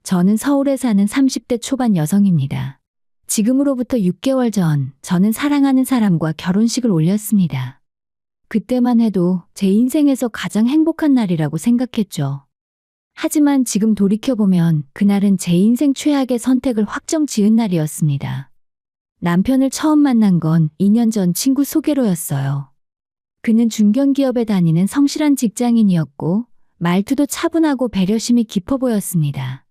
저는 서울에 사는 30대 초반 여성입니다. 지금으로부터 6개월 전, 저는 사랑하는 사람과 결혼식을 올렸습니다. 그때만 해도 제 인생에서 가장 행복한 날이라고 생각했죠. 하지만 지금 돌이켜보면 그날은 제 인생 최악의 선택을 확정 지은 날이었습니다. 남편을 처음 만난 건 2년 전 친구 소개로였어요. 그는 중견기업에 다니는 성실한 직장인이었고 말투도 차분하고 배려심이 깊어 보였습니다.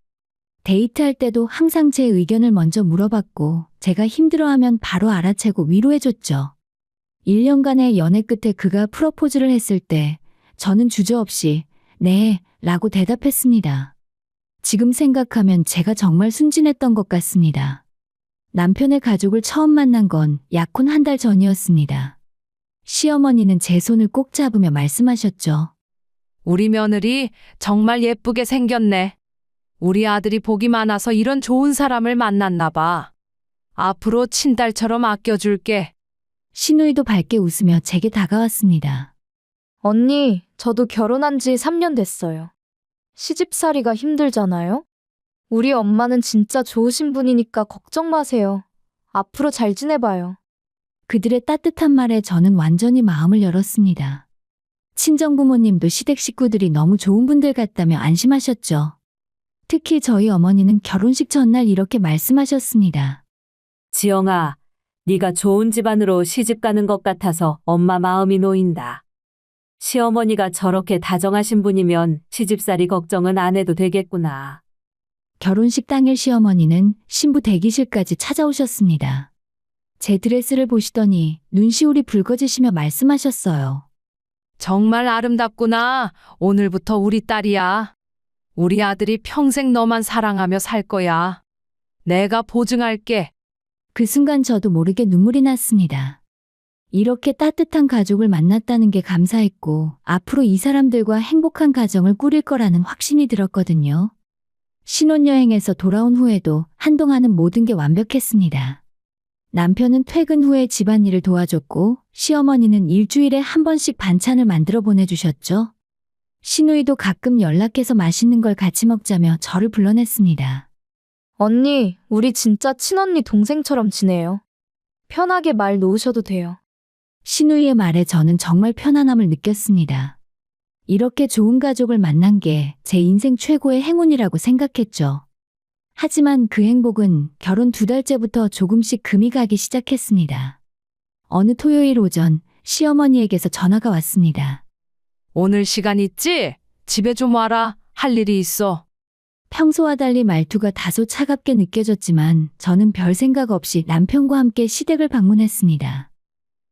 데이트할 때도 항상 제 의견을 먼저 물어봤고 제가 힘들어하면 바로 알아채고 위로해줬죠. 1년간의 연애 끝에 그가 프러포즈를 했을 때 저는 주저없이 네 라고 대답했습니다. 지금 생각하면 제가 정말 순진했던 것 같습니다. 남편의 가족을 처음 만난 건 약혼 한 달 전이었습니다. 시어머니는 제 손을 꼭 잡으며 말씀하셨죠. 우리 며느리 정말 예쁘게 생겼네. 우리 아들이 복이 많아서 이런 좋은 사람을 만났나 봐. 앞으로 친딸처럼 아껴줄게. 시누이도 밝게 웃으며 제게 다가왔습니다. 언니, 저도 결혼한 지 3년 됐어요. 시집살이가 힘들잖아요? 우리 엄마는 진짜 좋으신 분이니까 걱정 마세요. 앞으로 잘 지내봐요. 그들의 따뜻한 말에 저는 완전히 마음을 열었습니다. 친정부모님도 시댁 식구들이 너무 좋은 분들 같다며 안심하셨죠. 특히 저희 어머니는 결혼식 전날 이렇게 말씀하셨습니다. 지영아, 네가 좋은 집안으로 시집 가는 것 같아서 엄마 마음이 놓인다. 시어머니가 저렇게 다정하신 분이면 시집살이 걱정은 안 해도 되겠구나. 결혼식 당일 시어머니는 신부 대기실까지 찾아오셨습니다. 제 드레스를 보시더니 눈시울이 붉어지시며 말씀하셨어요. 정말 아름답구나. 오늘부터 우리 딸이야. 우리 아들이 평생 너만 사랑하며 살 거야. 내가 보증할게. 그 순간 저도 모르게 눈물이 났습니다. 이렇게 따뜻한 가족을 만났다는 게 감사했고 앞으로 이 사람들과 행복한 가정을 꾸릴 거라는 확신이 들었거든요. 신혼여행에서 돌아온 후에도 한동안은 모든 게 완벽했습니다. 남편은 퇴근 후에 집안일을 도와줬고 시어머니는 일주일에 한 번씩 반찬을 만들어 보내주셨죠. 시누이도 가끔 연락해서 맛있는 걸 같이 먹자며 저를 불러냈습니다. 언니, 우리 진짜 친언니 동생처럼 지내요. 편하게 말 놓으셔도 돼요. 시누이의 말에 저는 정말 편안함을 느꼈습니다. 이렇게 좋은 가족을 만난 게 제 인생 최고의 행운이라고 생각했죠. 하지만 그 행복은 결혼 2달째부터 조금씩 금이 가기 시작했습니다. 어느 토요일 오전 시어머니에게서 전화가 왔습니다. 오늘 시간 있지? 집에 좀 와라. 할 일이 있어. 평소와 달리 말투가 다소 차갑게 느껴졌지만 저는 별 생각 없이 남편과 함께 시댁을 방문했습니다.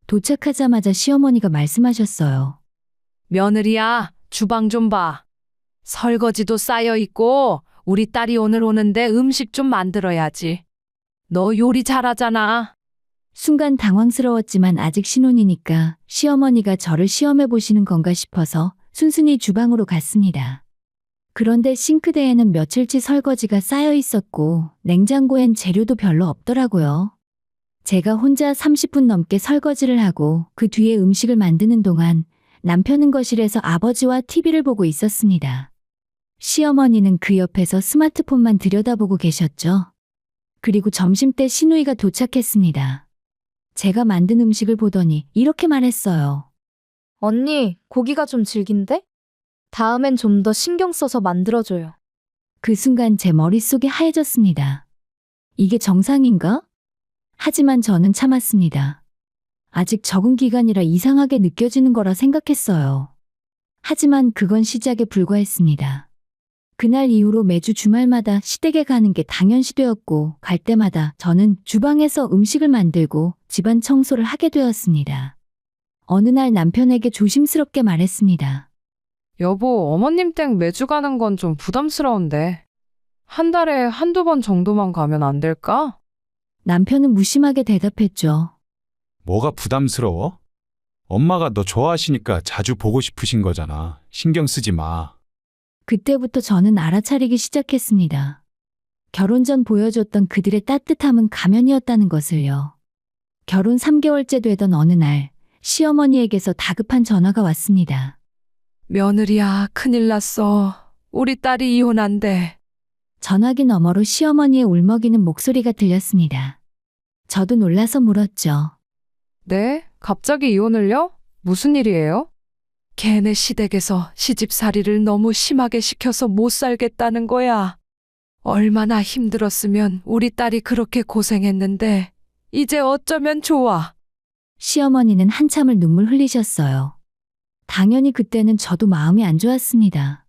도착하자마자 시어머니가 말씀하셨어요. 며느리야, 주방 좀 봐. 설거지도 쌓여 있고 우리 딸이 오늘 오는데 음식 좀 만들어야지. 너 요리 잘하잖아. 순간 당황스러웠지만 아직 신혼이니까 시어머니가 저를 시험해 보시는 건가 싶어서 순순히 주방으로 갔습니다. 그런데 싱크대에는 며칠치 설거지가 쌓여 있었고 냉장고엔 재료도 별로 없더라고요. 제가 혼자 30분 넘게 설거지를 하고 그 뒤에 음식을 만드는 동안 남편은 거실에서 아버지와 TV를 보고 있었습니다. 시어머니는 그 옆에서 스마트폰만 들여다보고 계셨죠. 그리고 점심때 시누이가 도착했습니다. 제가 만든 음식을 보더니 이렇게 말했어요. 언니, 고기가 좀 질긴데? 다음엔 좀 더 신경 써서 만들어줘요. 그 순간 제 머릿속이 하얘졌습니다. 이게 정상인가? 하지만 저는 참았습니다. 아직 적응 기간이라 이상하게 느껴지는 거라 생각했어요. 하지만 그건 시작에 불과했습니다. 그날 이후로 매주 주말마다 시댁에 가는 게 당연시되었고 갈 때마다 저는 주방에서 음식을 만들고 집안 청소를 하게 되었습니다. 어느 날 남편에게 조심스럽게 말했습니다. 여보, 어머님 댁 매주 가는 건 좀 부담스러운데. 한 달에 한두 번 정도만 가면 안 될까? 남편은 무심하게 대답했죠. 뭐가 부담스러워? 엄마가 너 좋아하시니까 자주 보고 싶으신 거잖아. 신경 쓰지 마. 그때부터 저는 알아차리기 시작했습니다. 결혼 전 보여줬던 그들의 따뜻함은 가면이었다는 것을요. 결혼 3개월째 되던 어느 날 시어머니에게서 다급한 전화가 왔습니다. 며느리야, 큰일 났어. 우리 딸이 이혼한대. 전화기 너머로 시어머니의 울먹이는 목소리가 들렸습니다. 저도 놀라서 물었죠. 네? 갑자기 이혼을요? 무슨 일이에요? 걔네 시댁에서 시집살이를 너무 심하게 시켜서 못 살겠다는 거야. 얼마나 힘들었으면 우리 딸이 그렇게 고생했는데 이제 어쩌면 좋아. 시어머니는 한참을 눈물 흘리셨어요. 당연히 그때는 저도 마음이 안 좋았습니다.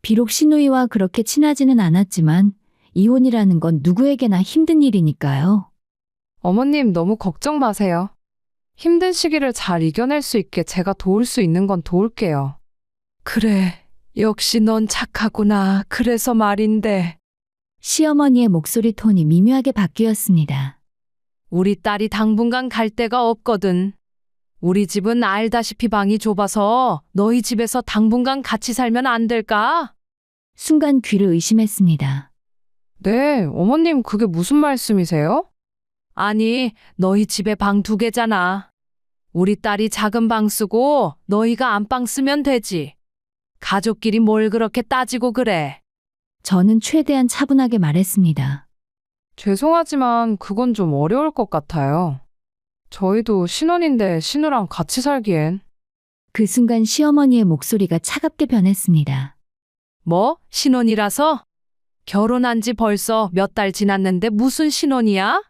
비록 시누이와 그렇게 친하지는 않았지만 이혼이라는 건 누구에게나 힘든 일이니까요. 어머님 너무 걱정 마세요. 힘든 시기를 잘 이겨낼 수 있게 제가 도울 수 있는 건 도울게요. 그래, 역시 넌 착하구나. 그래서 말인데. 시어머니의 목소리 톤이 미묘하게 바뀌었습니다. 우리 딸이 당분간 갈 데가 없거든. 우리 집은 알다시피 방이 좁아서 너희 집에서 당분간 같이 살면 안 될까? 순간 귀를 의심했습니다. 네, 어머님 그게 무슨 말씀이세요? 아니, 너희 집에 방 2개잖아. 우리 딸이 작은 방 쓰고 너희가 안방 쓰면 되지. 가족끼리 뭘 그렇게 따지고 그래. 저는 최대한 차분하게 말했습니다. 죄송하지만 그건 좀 어려울 것 같아요. 저희도 신혼인데 신우랑 같이 살기엔. 그 순간 시어머니의 목소리가 차갑게 변했습니다. 뭐? 신혼이라서? 결혼한 지 벌써 몇 달 지났는데 무슨 신혼이야?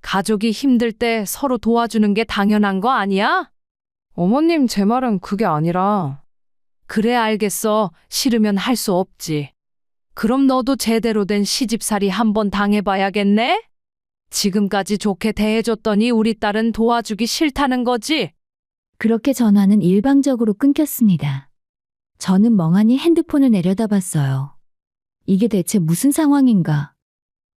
가족이 힘들 때 서로 도와주는 게 당연한 거 아니야? 어머님, 제 말은 그게 아니라. 그래, 알겠어. 싫으면 할 수 없지. 그럼 너도 제대로 된 시집살이 한번 당해봐야겠네? 지금까지 좋게 대해줬더니 우리 딸은 도와주기 싫다는 거지? 그렇게 전화는 일방적으로 끊겼습니다. 저는 멍하니 핸드폰을 내려다봤어요. 이게 대체 무슨 상황인가?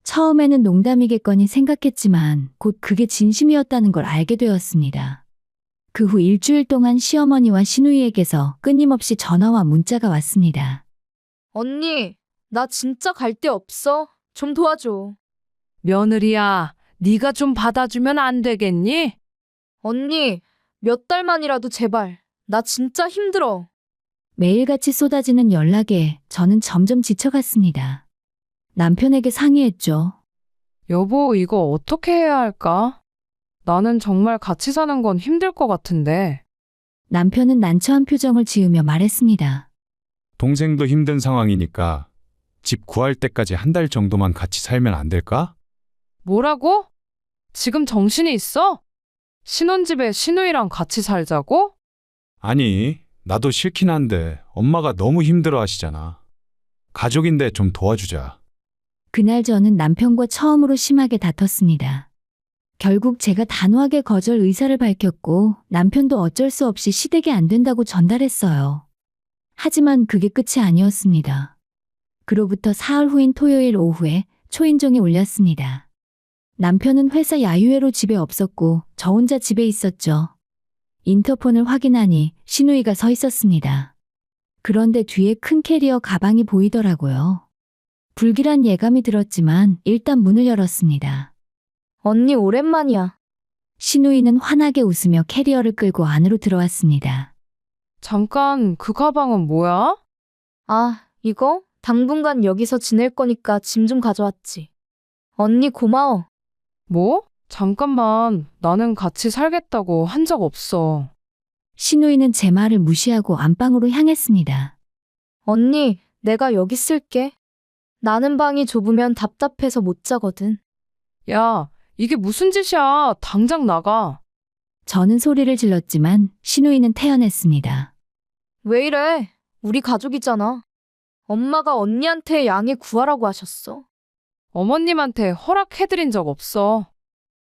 처음에는 농담이겠거니 생각했지만 곧 그게 진심이었다는 걸 알게 되었습니다. 그 후 일주일 동안 시어머니와 시누이에게서 끊임없이 전화와 문자가 왔습니다. 언니, 나 진짜 갈 데 없어. 좀 도와줘. 며느리야, 네가 좀 받아주면 안 되겠니? 언니, 몇 달만이라도 제발. 나 진짜 힘들어. 매일같이 쏟아지는 연락에 저는 점점 지쳐갔습니다. 남편에게 상의했죠. 여보, 이거 어떻게 해야 할까? 나는 정말 같이 사는 건 힘들 것 같은데. 남편은 난처한 표정을 지으며 말했습니다. 동생도 힘든 상황이니까 집 구할 때까지 1달 정도만 같이 살면 안 될까? 뭐라고? 지금 정신이 있어? 신혼집에 시누이랑 같이 살자고? 아니, 나도 싫긴 한데 엄마가 너무 힘들어 하시잖아. 가족인데 좀 도와주자. 그날 저는 남편과 처음으로 심하게 다퉜습니다. 결국 제가 단호하게 거절 의사를 밝혔고 남편도 어쩔 수 없이 시댁이 안 된다고 전달했어요. 하지만 그게 끝이 아니었습니다. 그로부터 사흘 후인 토요일 오후에 초인종이 울렸습니다. 남편은 회사 야유회로 집에 없었고 저 혼자 집에 있었죠. 인터폰을 확인하니 시누이가 서 있었습니다. 그런데 뒤에 큰 캐리어 가방이 보이더라고요. 불길한 예감이 들었지만 일단 문을 열었습니다. 언니 오랜만이야. 시누이는 환하게 웃으며 캐리어를 끌고 안으로 들어왔습니다. 잠깐, 그 가방은 뭐야? 아, 이거? 당분간 여기서 지낼 거니까 짐 좀 가져왔지. 언니 고마워. 뭐? 잠깐만, 나는 같이 살겠다고 한 적 없어. 시누이는 제 말을 무시하고 안방으로 향했습니다. 언니, 내가 여기 쓸게. 나는 방이 좁으면 답답해서 못 자거든. 야, 이게 무슨 짓이야? 당장 나가. 저는 소리를 질렀지만 시누이는 태연했습니다. 왜 이래? 우리 가족이잖아. 엄마가 언니한테 양해 구하라고 하셨어. 어머님한테 허락해드린 적 없어.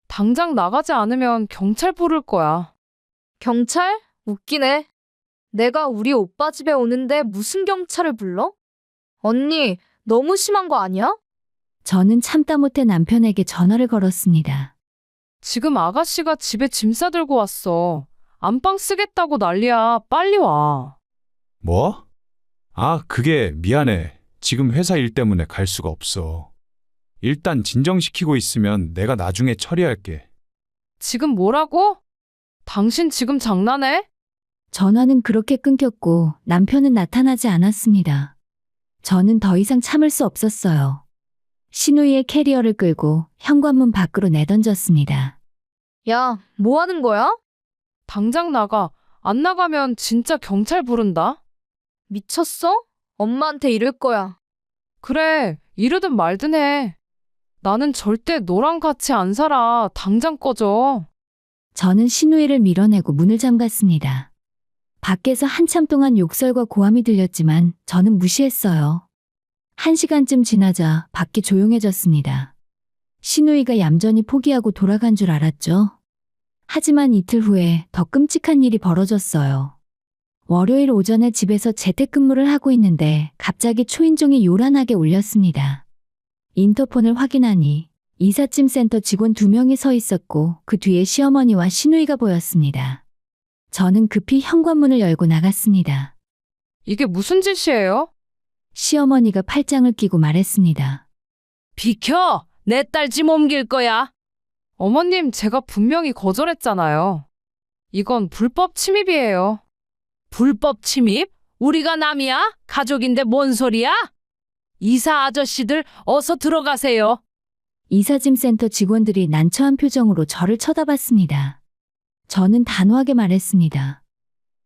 당장 나가지 않으면 경찰 부를 거야. 경찰? 웃기네. 내가 우리 오빠 집에 오는데 무슨 경찰을 불러? 언니, 너무 심한 거 아니야? 저는 참다 못해 남편에게 전화를 걸었습니다. 지금 아가씨가 집에 짐 싸들고 왔어. 안방 쓰겠다고 난리야. 빨리 와. 뭐? 아, 그게 미안해. 지금 회사 일 때문에 갈 수가 없어. 일단 진정시키고 있으면 내가 나중에 처리할게. 지금 뭐라고? 당신 지금 장난해? 전화는 그렇게 끊겼고 남편은 나타나지 않았습니다. 저는 더 이상 참을 수 없었어요. 신우이의 캐리어를 끌고 현관문 밖으로 내던졌습니다. 야, 뭐 하는 거야? 당장 나가. 안 나가면 진짜 경찰 부른다. 미쳤어? 엄마한테 이럴 거야. 그래, 이러든 말든 해. 나는 절대 너랑 같이 안 살아. 당장 꺼져. 저는 신우이를 밀어내고 문을 잠갔습니다. 밖에서 한참 동안 욕설과 고함이 들렸지만 저는 무시했어요. 1시간쯤 지나자 밖이 조용해졌습니다. 신우이가 얌전히 포기하고 돌아간 줄 알았죠. 하지만 이틀 후에 더 끔찍한 일이 벌어졌어요. 월요일 오전에 집에서 재택근무를 하고 있는데 갑자기 초인종이 요란하게 울렸습니다. 인터폰을 확인하니 이삿짐 센터 직원 2명이 서 있었고 그 뒤에 시어머니와 신우이가 보였습니다. 저는 급히 현관문을 열고 나갔습니다. 이게 무슨 짓이에요? 시어머니가 팔짱을 끼고 말했습니다. 비켜! 내 딸 짐 옮길 거야. 어머님, 제가 분명히 거절했잖아요. 이건 불법 침입이에요. 불법 침입? 우리가 남이야? 가족인데 뭔 소리야? 이사 아저씨들 어서 들어가세요. 이삿짐 센터 직원들이 난처한 표정으로 저를 쳐다봤습니다. 저는 단호하게 말했습니다.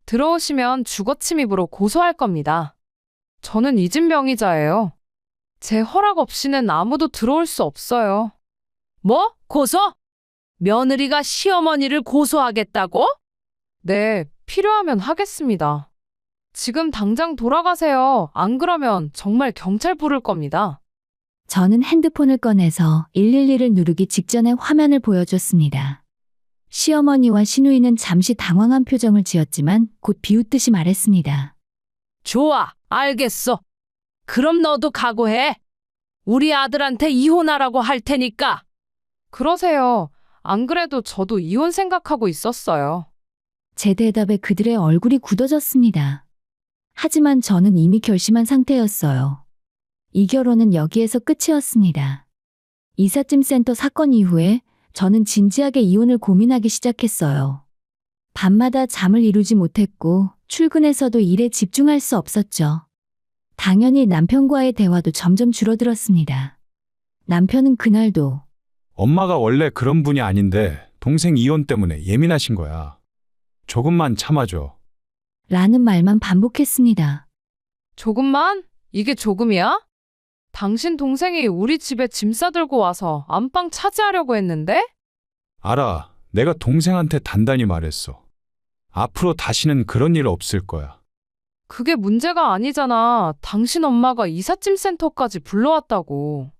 들어오시면 주거 침입으로 고소할 겁니다. 저는 이 집 명의자예요. 제 허락 없이는 아무도 들어올 수 없어요. 뭐? 고소? 며느리가 시어머니를 고소하겠다고? 네, 필요하면 하겠습니다. 지금 당장 돌아가세요. 안 그러면 정말 경찰 부를 겁니다. 저는 핸드폰을 꺼내서 112를 누르기 직전에 화면을 보여줬습니다. 시어머니와 신우이는 잠시 당황한 표정을 지었지만 곧 비웃듯이 말했습니다. 좋아, 알겠어. 그럼 너도 각오해. 우리 아들한테 이혼하라고 할 테니까. 그러세요. 안 그래도 저도 이혼 생각하고 있었어요. 제 대답에 그들의 얼굴이 굳어졌습니다. 하지만 저는 이미 결심한 상태였어요. 이 결혼은 여기에서 끝이었습니다. 이삿짐 센터 사건 이후에 저는 진지하게 이혼을 고민하기 시작했어요. 밤마다 잠을 이루지 못했고 출근해서도 일에 집중할 수 없었죠. 당연히 남편과의 대화도 점점 줄어들었습니다. 남편은 그날도 엄마가 원래 그런 분이 아닌데 동생 이혼 때문에 예민하신 거야. 조금만 참아줘. 라는 말만 반복했습니다. 조금만? 이게 조금이야? 당신 동생이 우리 집에 짐 싸들고 와서 안방 차지하려고 했는데? 알아. 내가 동생한테 단단히 말했어. 앞으로 다시는 그런 일 없을 거야. 그게 문제가 아니잖아. 당신 엄마가 이삿짐 센터까지 불러왔다고.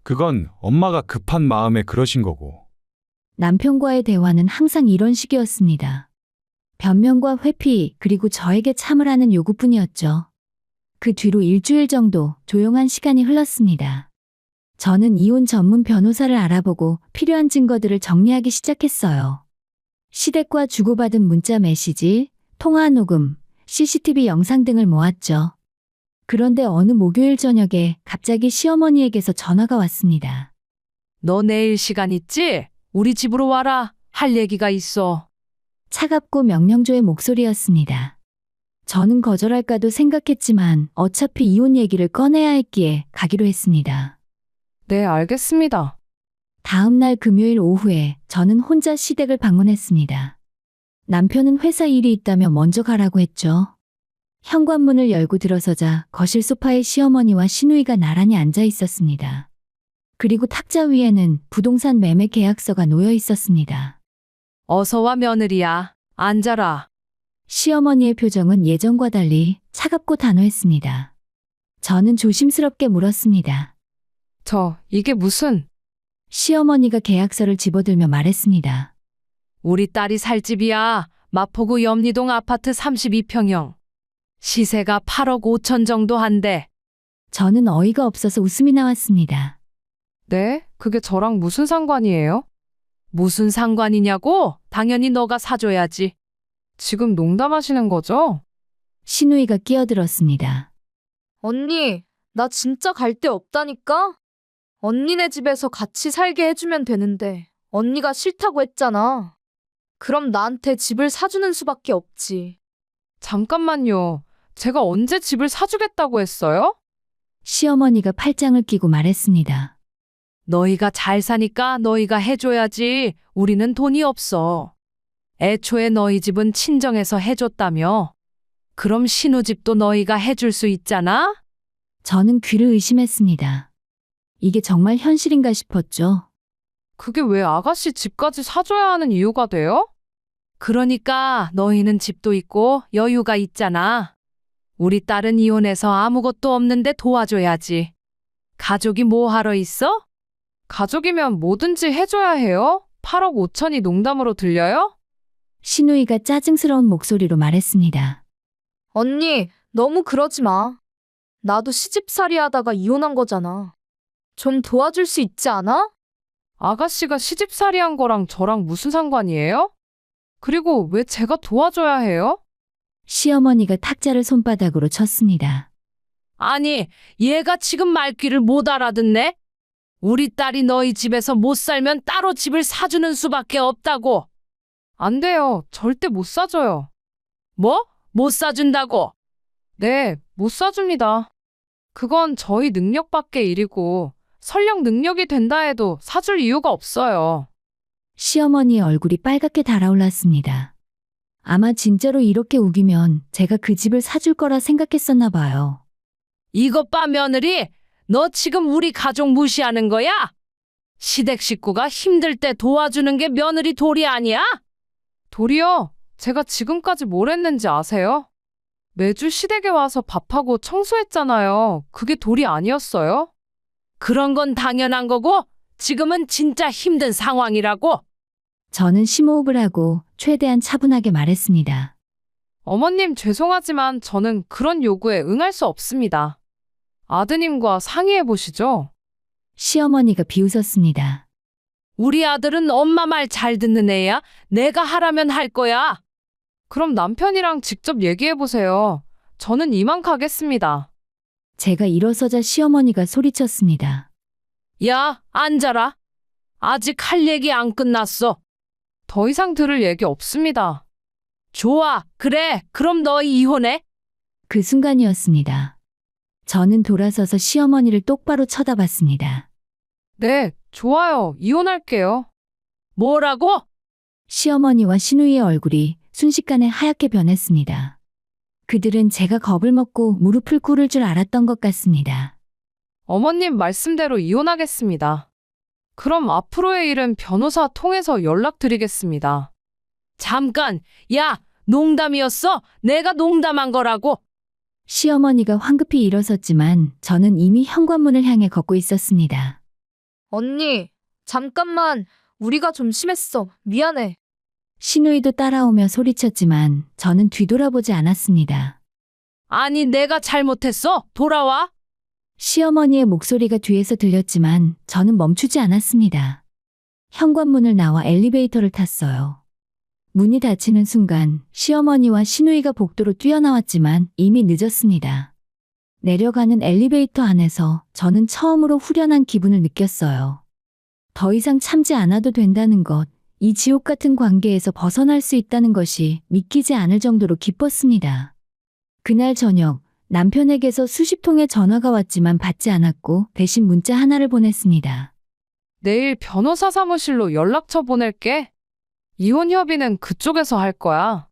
그건 엄마가 급한 마음에 그러신 거고. 남편과의 대화는 항상 이런 식이었습니다. 변명과 회피, 그리고 저에게 참으라는 요구뿐이었죠. 그 뒤로 일주일 정도 조용한 시간이 흘렀습니다. 저는 이혼 전문 변호사를 알아보고 필요한 증거들을 정리하기 시작했어요. 시댁과 주고받은 문자 메시지, 통화 녹음, CCTV 영상 등을 모았죠. 그런데 어느 목요일 저녁에 갑자기 시어머니에게서 전화가 왔습니다. 너 내일 시간 있지? 우리 집으로 와라. 할 얘기가 있어. 차갑고 명령조의 목소리였습니다. 저는 거절할까도 생각했지만 어차피 이혼 얘기를 꺼내야 했기에 가기로 했습니다. 네, 알겠습니다. 다음 날 금요일 오후에 저는 혼자 시댁을 방문했습니다. 남편은 회사 일이 있다며 먼저 가라고 했죠. 현관문을 열고 들어서자 거실 소파에 시어머니와 시누이가 나란히 앉아 있었습니다. 그리고 탁자 위에는 부동산 매매 계약서가 놓여 있었습니다. 어서 와, 며느리야. 앉아라. 시어머니의 표정은 예전과 달리 차갑고 단호했습니다. 저는 조심스럽게 물었습니다. 이게 무슨? 시어머니가 계약서를 집어들며 말했습니다. 우리 딸이 살 집이야. 마포구 염리동 아파트 32평형. 시세가 8억 5천 정도 한대. 저는 어이가 없어서 웃음이 나왔습니다. 네? 그게 저랑 무슨 상관이에요? 무슨 상관이냐고? 당연히 너가 사줘야지. 지금 농담하시는 거죠? 시누이가 끼어들었습니다. 언니, 나 진짜 갈 데 없다니까? 언니네 집에서 같이 살게 해주면 되는데 언니가 싫다고 했잖아. 그럼 나한테 집을 사주는 수밖에 없지. 잠깐만요. 제가 언제 집을 사주겠다고 했어요? 시어머니가 팔짱을 끼고 말했습니다. 너희가 잘 사니까 너희가 해줘야지. 우리는 돈이 없어. 애초에 너희 집은 친정에서 해줬다며. 그럼 신우집도 너희가 해줄 수 있잖아? 저는 귀를 의심했습니다. 이게 정말 현실인가 싶었죠. 그게 왜 아가씨 집까지 사줘야 하는 이유가 돼요? 그러니까 너희는 집도 있고 여유가 있잖아. 우리 딸은 이혼해서 아무것도 없는데 도와줘야지. 가족이 뭐 하러 있어? 가족이면 뭐든지 해줘야 해요? 8억 5천이 농담으로 들려요? 신우이가 짜증스러운 목소리로 말했습니다. 언니, 너무 그러지 마. 나도 시집살이 하다가 이혼한 거잖아. 좀 도와줄 수 있지 않아? 아가씨가 시집살이한 거랑 저랑 무슨 상관이에요? 그리고 왜 제가 도와줘야 해요? 시어머니가 탁자를 손바닥으로 쳤습니다. 아니, 얘가 지금 말귀를 못 알아듣네? 우리 딸이 너희 집에서 못 살면 따로 집을 사주는 수밖에 없다고. 안 돼요. 절대 못 사줘요. 뭐? 못 사준다고? 네, 못 사줍니다. 그건 저희 능력 밖의 일이고 설령 능력이 된다 해도 사줄 이유가 없어요. 시어머니의 얼굴이 빨갛게 달아올랐습니다. 아마 진짜로 이렇게 우기면 제가 그 집을 사줄 거라 생각했었나 봐요. 이것 봐, 며느리. 너 지금 우리 가족 무시하는 거야? 시댁 식구가 힘들 때 도와주는 게 며느리 도리 아니야? 도리요? 제가 지금까지 뭘 했는지 아세요? 매주 시댁에 와서 밥하고 청소했잖아요. 그게 도리 아니었어요? 그런 건 당연한 거고 지금은 진짜 힘든 상황이라고. 저는 심호흡을 하고 최대한 차분하게 말했습니다. 어머님, 죄송하지만 저는 그런 요구에 응할 수 없습니다. 아드님과 상의해 보시죠. 시어머니가 비웃었습니다. 우리 아들은 엄마 말 잘 듣는 애야. 내가 하라면 할 거야. 그럼 남편이랑 직접 얘기해 보세요. 저는 이만 가겠습니다. 제가 일어서자 시어머니가 소리쳤습니다. 야, 앉아라. 아직 할 얘기 안 끝났어. 더 이상 들을 얘기 없습니다. 좋아, 그래. 그럼 너희 이혼해. 그 순간이었습니다. 저는 돌아서서 시어머니를 똑바로 쳐다봤습니다. 네, 좋아요. 이혼할게요. 뭐라고? 시어머니와 시누이의 얼굴이 순식간에 하얗게 변했습니다. 그들은 제가 겁을 먹고 무릎을 꿇을 줄 알았던 것 같습니다. 어머님 말씀대로 이혼하겠습니다. 그럼 앞으로의 일은 변호사 통해서 연락드리겠습니다. 잠깐, 야, 농담이었어? 내가 농담한 거라고. 시어머니가 황급히 일어섰지만 저는 이미 현관문을 향해 걷고 있었습니다. 언니, 잠깐만. 우리가 좀 심했어. 미안해. 시누이도 따라오며 소리쳤지만 저는 뒤돌아보지 않았습니다. 아니, 내가 잘못했어. 돌아와. 시어머니의 목소리가 뒤에서 들렸지만 저는 멈추지 않았습니다. 현관문을 나와 엘리베이터를 탔어요. 문이 닫히는 순간 시어머니와 시누이가 복도로 뛰어나왔지만 이미 늦었습니다. 내려가는 엘리베이터 안에서 저는 처음으로 후련한 기분을 느꼈어요. 더 이상 참지 않아도 된다는 것, 이 지옥 같은 관계에서 벗어날 수 있다는 것이 믿기지 않을 정도로 기뻤습니다. 그날 저녁 남편에게서 수십 통의 전화가 왔지만 받지 않았고 대신 문자 하나를 보냈습니다. 내일 변호사 사무실로 연락처 보낼게. 이혼 협의는 그쪽에서 할 거야.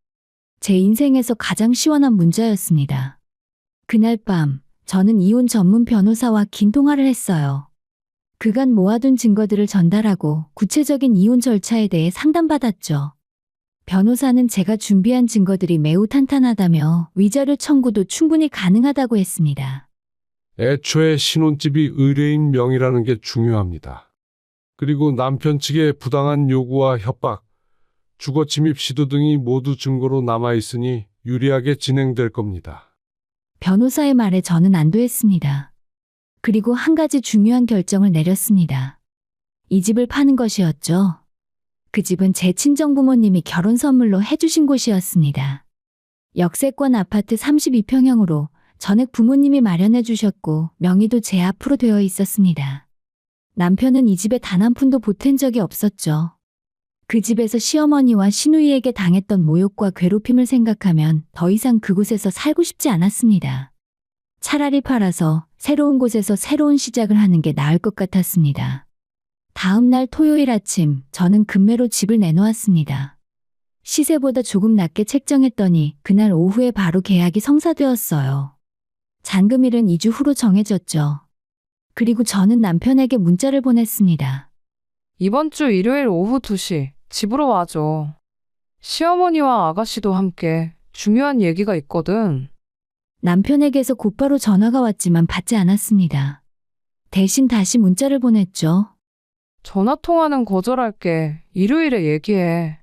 제 인생에서 가장 시원한 문자였습니다. 그날 밤 저는 이혼 전문 변호사와 긴 통화를 했어요. 그간 모아둔 증거들을 전달하고 구체적인 이혼 절차에 대해 상담받았죠. 변호사는 제가 준비한 증거들이 매우 탄탄하다며 위자료 청구도 충분히 가능하다고 했습니다. 애초에 신혼집이 의뢰인 명의라는 게 중요합니다. 그리고 남편 측의 부당한 요구와 협박, 주거 침입 시도 등이 모두 증거로 남아있으니 유리하게 진행될 겁니다. 변호사의 말에 저는 안도했습니다. 그리고 한 가지 중요한 결정을 내렸습니다. 이 집을 파는 것이었죠. 그 집은 제 친정부모님이 결혼 선물로 해주신 곳이었습니다. 역세권 아파트 32평형으로 전액 부모님이 마련해 주셨고 명의도 제 앞으로 되어 있었습니다. 남편은 이 집에 단 한 푼도 보탠 적이 없었죠. 그 집에서 시어머니와 시누이에게 당했던 모욕과 괴롭힘을 생각하면 더 이상 그곳에서 살고 싶지 않았습니다. 차라리 팔아서 새로운 곳에서 새로운 시작을 하는 게 나을 것 같았습니다. 다음 날 토요일 아침, 저는 급매로 집을 내놓았습니다. 시세보다 조금 낮게 책정했더니 그날 오후에 바로 계약이 성사되었어요. 잔금일은 2주 후로 정해졌죠. 그리고 저는 남편에게 문자를 보냈습니다. 이번 주 일요일 오후 2시 집으로 와줘. 시어머니와 아가씨도 함께 중요한 얘기가 있거든. 남편에게서 곧바로 전화가 왔지만 받지 않았습니다. 대신 다시 문자를 보냈죠. 전화 통화는 거절할게. 일요일에 얘기해.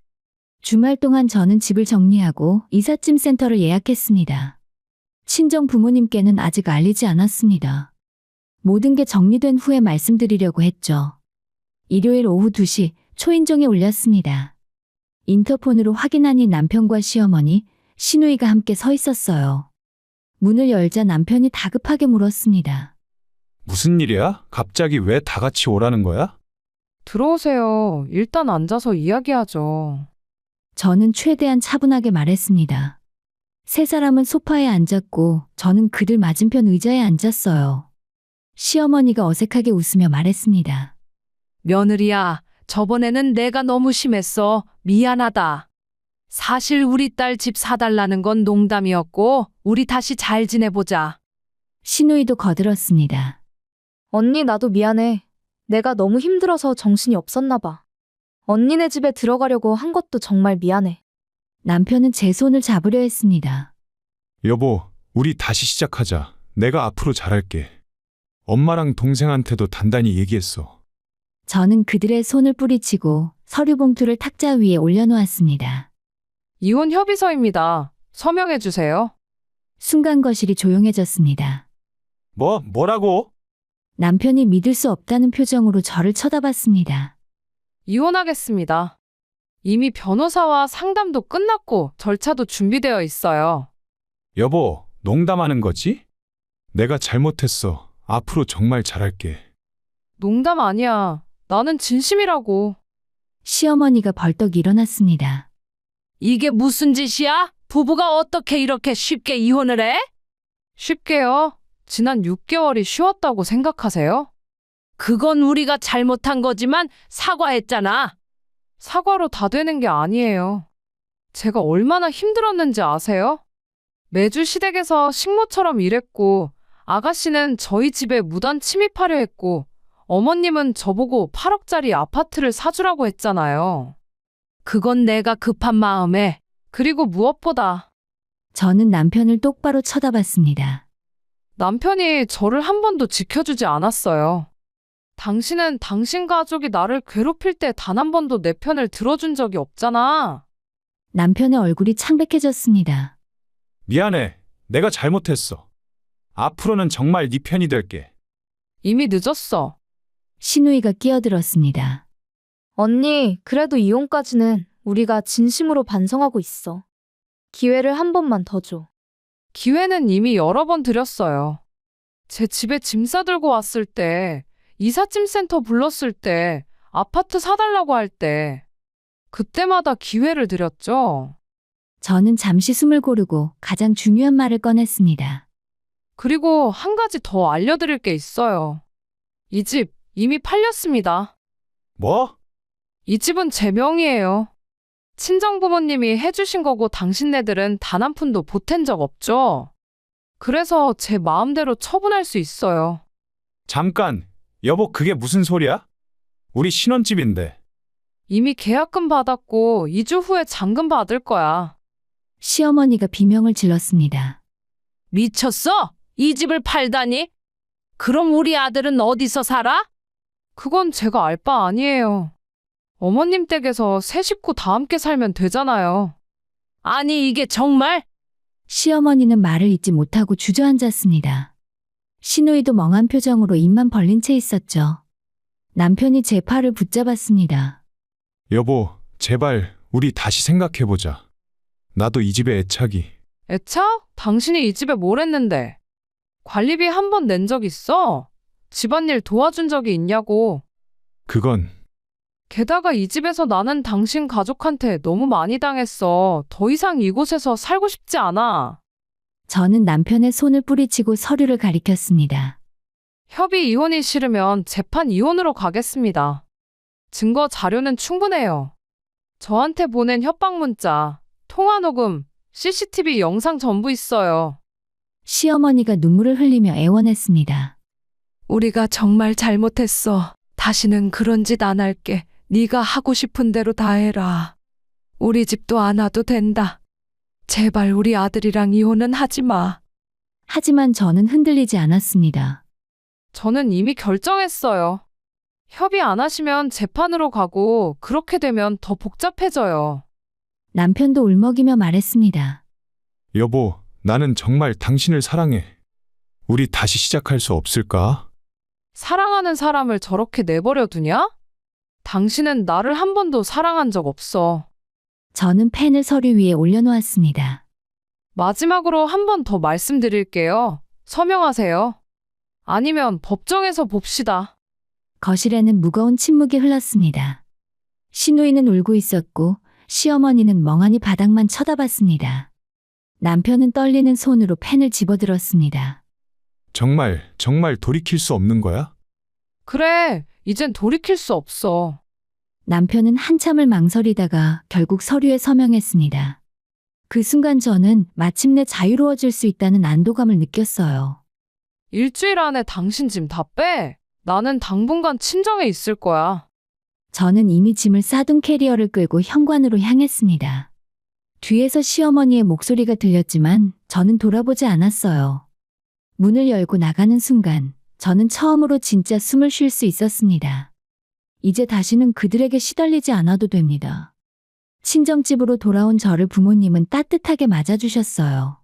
주말 동안 저는 집을 정리하고 이삿짐 센터를 예약했습니다. 친정 부모님께는 아직 알리지 않았습니다. 모든 게 정리된 후에 말씀드리려고 했죠. 일요일 오후 2시 초인종에 울렸습니다. 인터폰으로 확인하니 남편과 시어머니, 시누이가 함께 서 있었어요. 문을 열자 남편이 다급하게 물었습니다. 무슨 일이야? 갑자기 왜 다 같이 오라는 거야? 들어오세요. 일단 앉아서 이야기하죠. 저는 최대한 차분하게 말했습니다. 세 사람은 소파에 앉았고 저는 그들 맞은편 의자에 앉았어요. 시어머니가 어색하게 웃으며 말했습니다. 며느리야, 저번에는 내가 너무 심했어. 미안하다. 사실 우리 딸 집 사달라는 건 농담이었고 우리 다시 잘 지내보자. 시누이도 거들었습니다. 언니 나도 미안해. 내가 너무 힘들어서 정신이 없었나 봐. 언니네 집에 들어가려고 한 것도 정말 미안해. 남편은 제 손을 잡으려 했습니다. 여보, 우리 다시 시작하자. 내가 앞으로 잘할게. 엄마랑 동생한테도 단단히 얘기했어. 저는 그들의 손을 뿌리치고 서류 봉투를 탁자 위에 올려놓았습니다. 이혼 협의서입니다. 서명해 주세요. 순간 거실이 조용해졌습니다. 뭐라고? 남편이 믿을 수 없다는 표정으로 저를 쳐다봤습니다. 이혼하겠습니다. 이미 변호사와 상담도 끝났고 절차도 준비되어 있어요. 여보, 농담하는 거지? 내가 잘못했어. 앞으로 정말 잘할게. 농담 아니야. 나는 진심이라고. 시어머니가 벌떡 일어났습니다. 이게 무슨 짓이야? 부부가 어떻게 이렇게 쉽게 이혼을 해? 쉽게요? 지난 6개월이 쉬웠다고 생각하세요? 그건 우리가 잘못한 거지만 사과했잖아. 사과로 다 되는 게 아니에요. 제가 얼마나 힘들었는지 아세요? 매주 시댁에서 식모처럼 일했고 아가씨는 저희 집에 무단 침입하려 했고 어머님은 저보고 8억짜리 아파트를 사주라고 했잖아요. 그건 내가 급한 마음에 그리고 무엇보다 저는 남편을 똑바로 쳐다봤습니다. 남편이 저를 한 번도 지켜주지 않았어요. 당신은 당신 가족이 나를 괴롭힐 때 단 한 번도 내 편을 들어준 적이 없잖아. 남편의 얼굴이 창백해졌습니다. 미안해. 내가 잘못했어. 앞으로는 정말 네 편이 될게. 이미 늦었어. 시누이가 끼어들었습니다. 언니, 그래도 이혼까지는 우리가 진심으로 반성하고 있어. 기회를 한 번만 더 줘. 기회는 이미 여러 번 드렸어요. 제 집에 짐 싸들고 왔을 때, 이삿짐 센터 불렀을 때, 아파트 사달라고 할 때, 그때마다 기회를 드렸죠. 저는 잠시 숨을 고르고 가장 중요한 말을 꺼냈습니다. 그리고 한 가지 더 알려드릴 게 있어요. 이 집 이미 팔렸습니다. 뭐? 이 집은 제 명의예요. 친정부모님이 해주신 거고 당신네들은 단 한 푼도 보탠 적 없죠. 그래서 제 마음대로 처분할 수 있어요. 잠깐. 여보, 그게 무슨 소리야? 우리 신혼집인데. 이미 계약금 받았고 2주 후에 잔금 받을 거야. 시어머니가 비명을 질렀습니다. 미쳤어? 이 집을 팔다니? 그럼 우리 아들은 어디서 살아? 그건 제가 알 바 아니에요. 어머님 댁에서 새 식구 다 함께 살면 되잖아요. 아니 이게 정말? 시어머니는 말을 잇지 못하고 주저앉았습니다. 시누이도 멍한 표정으로 입만 벌린 채 있었죠. 남편이 제 팔을 붙잡았습니다. 여보, 제발 우리 다시 생각해보자. 나도 이 집에 애착이. 애착? 당신이 이 집에 뭘 했는데? 관리비 한 번 낸 적 있어? 집안일 도와준 적이 있냐고. 그건 게다가 이 집에서 나는 당신 가족한테 너무 많이 당했어. 더 이상 이곳에서 살고 싶지 않아. 저는 남편의 손을 뿌리치고 서류를 가리켰습니다. 협의 이혼이 싫으면 재판 이혼으로 가겠습니다. 증거 자료는 충분해요. 저한테 보낸 협박 문자, 통화 녹음, CCTV 영상 전부 있어요. 시어머니가 눈물을 흘리며 애원했습니다. 우리가 정말 잘못했어. 다시는 그런 짓 안 할게. 네가 하고 싶은 대로 다 해라. 우리 집도 안 와도 된다. 제발 우리 아들이랑 이혼은 하지 마. 하지만 저는 흔들리지 않았습니다. 저는 이미 결정했어요. 협의 안 하시면 재판으로 가고 그렇게 되면 더 복잡해져요. 남편도 울먹이며 말했습니다. 여보, 나는 정말 당신을 사랑해. 우리 다시 시작할 수 없을까? 사랑하는 사람을 저렇게 내버려 두냐? 당신은 나를 한 번도 사랑한 적 없어. 저는 펜을 서류 위에 올려놓았습니다. 마지막으로 한 번 더 말씀드릴게요. 서명하세요. 아니면 법정에서 봅시다. 거실에는 무거운 침묵이 흘렀습니다. 시누이는 울고 있었고 시어머니는 멍하니 바닥만 쳐다봤습니다. 남편은 떨리는 손으로 펜을 집어들었습니다. 정말 돌이킬 수 없는 거야? 그래, 이젠 돌이킬 수 없어. 남편은 한참을 망설이다가 결국 서류에 서명했습니다. 그 순간 저는 마침내 자유로워질 수 있다는 안도감을 느꼈어요. 일주일 안에 당신 짐 다 빼. 나는 당분간 친정에 있을 거야. 저는 이미 짐을 싸둔 캐리어를 끌고 현관으로 향했습니다. 뒤에서 시어머니의 목소리가 들렸지만 저는 돌아보지 않았어요. 문을 열고 나가는 순간 저는 처음으로 진짜 숨을 쉴 수 있었습니다. 이제 다시는 그들에게 시달리지 않아도 됩니다. 친정집으로 돌아온 저를 부모님은 따뜻하게 맞아주셨어요.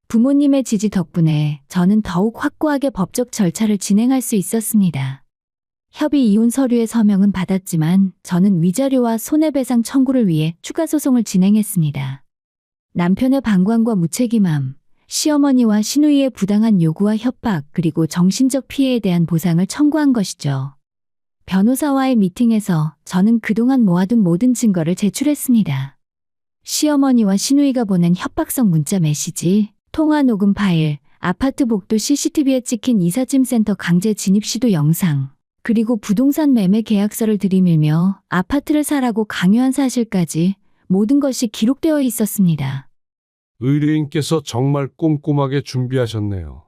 부모님의 지지 덕분에 저는 더욱 확고하게 법적 절차를 진행할 수 있었습니다. 협의 이혼 서류의 서명은 받았지만 저는 위자료와 손해배상 청구를 위해 추가 소송을 진행했습니다. 남편의 방관과 무책임함, 시어머니와 시누이의 부당한 요구와 협박, 그리고 정신적 피해에 대한 보상을 청구한 것이죠. 변호사와의 미팅에서 저는 그동안 모아둔 모든 증거를 제출했습니다. 시어머니와 시누이가 보낸 협박성 문자 메시지, 통화 녹음 파일, 아파트 복도 CCTV에 찍힌 이삿짐센터 강제 진입 시도 영상, 그리고 부동산 매매 계약서를 들이밀며 아파트를 사라고 강요한 사실까지 모든 것이 기록되어 있었습니다. 의뢰인께서 정말 꼼꼼하게 준비하셨네요.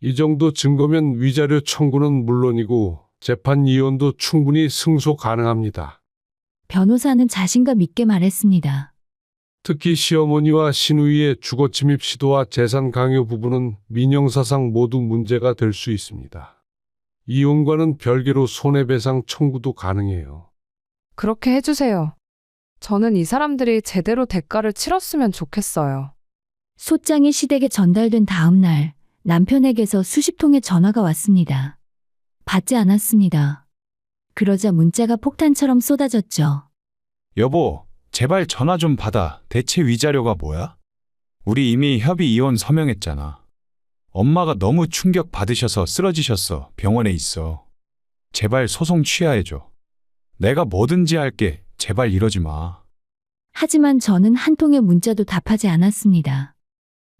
이 정도 증거면 위자료 청구는 물론이고 재판 이혼도 충분히 승소 가능합니다. 변호사는 자신감 있게 말했습니다. 특히 시어머니와 시누이의 주거 침입 시도와 재산 강요 부분은 민형사상 모두 문제가 될 수 있습니다. 이혼과는 별개로 손해배상 청구도 가능해요. 그렇게 해주세요. 저는 이 사람들이 제대로 대가를 치렀으면 좋겠어요. 소장이 시댁에 전달된 다음 날 남편에게서 수십 통의 전화가 왔습니다. 받지 않았습니다. 그러자 문자가 폭탄처럼 쏟아졌죠. 여보, 제발 전화 좀 받아. 대체 위자료가 뭐야? 우리 이미 협의 이혼 서명했잖아. 엄마가 너무 충격 받으셔서 쓰러지셨어. 병원에 있어. 제발 소송 취하해줘. 내가 뭐든지 할게. 제발 이러지 마. 하지만 저는 한 통의 문자도 답하지 않았습니다.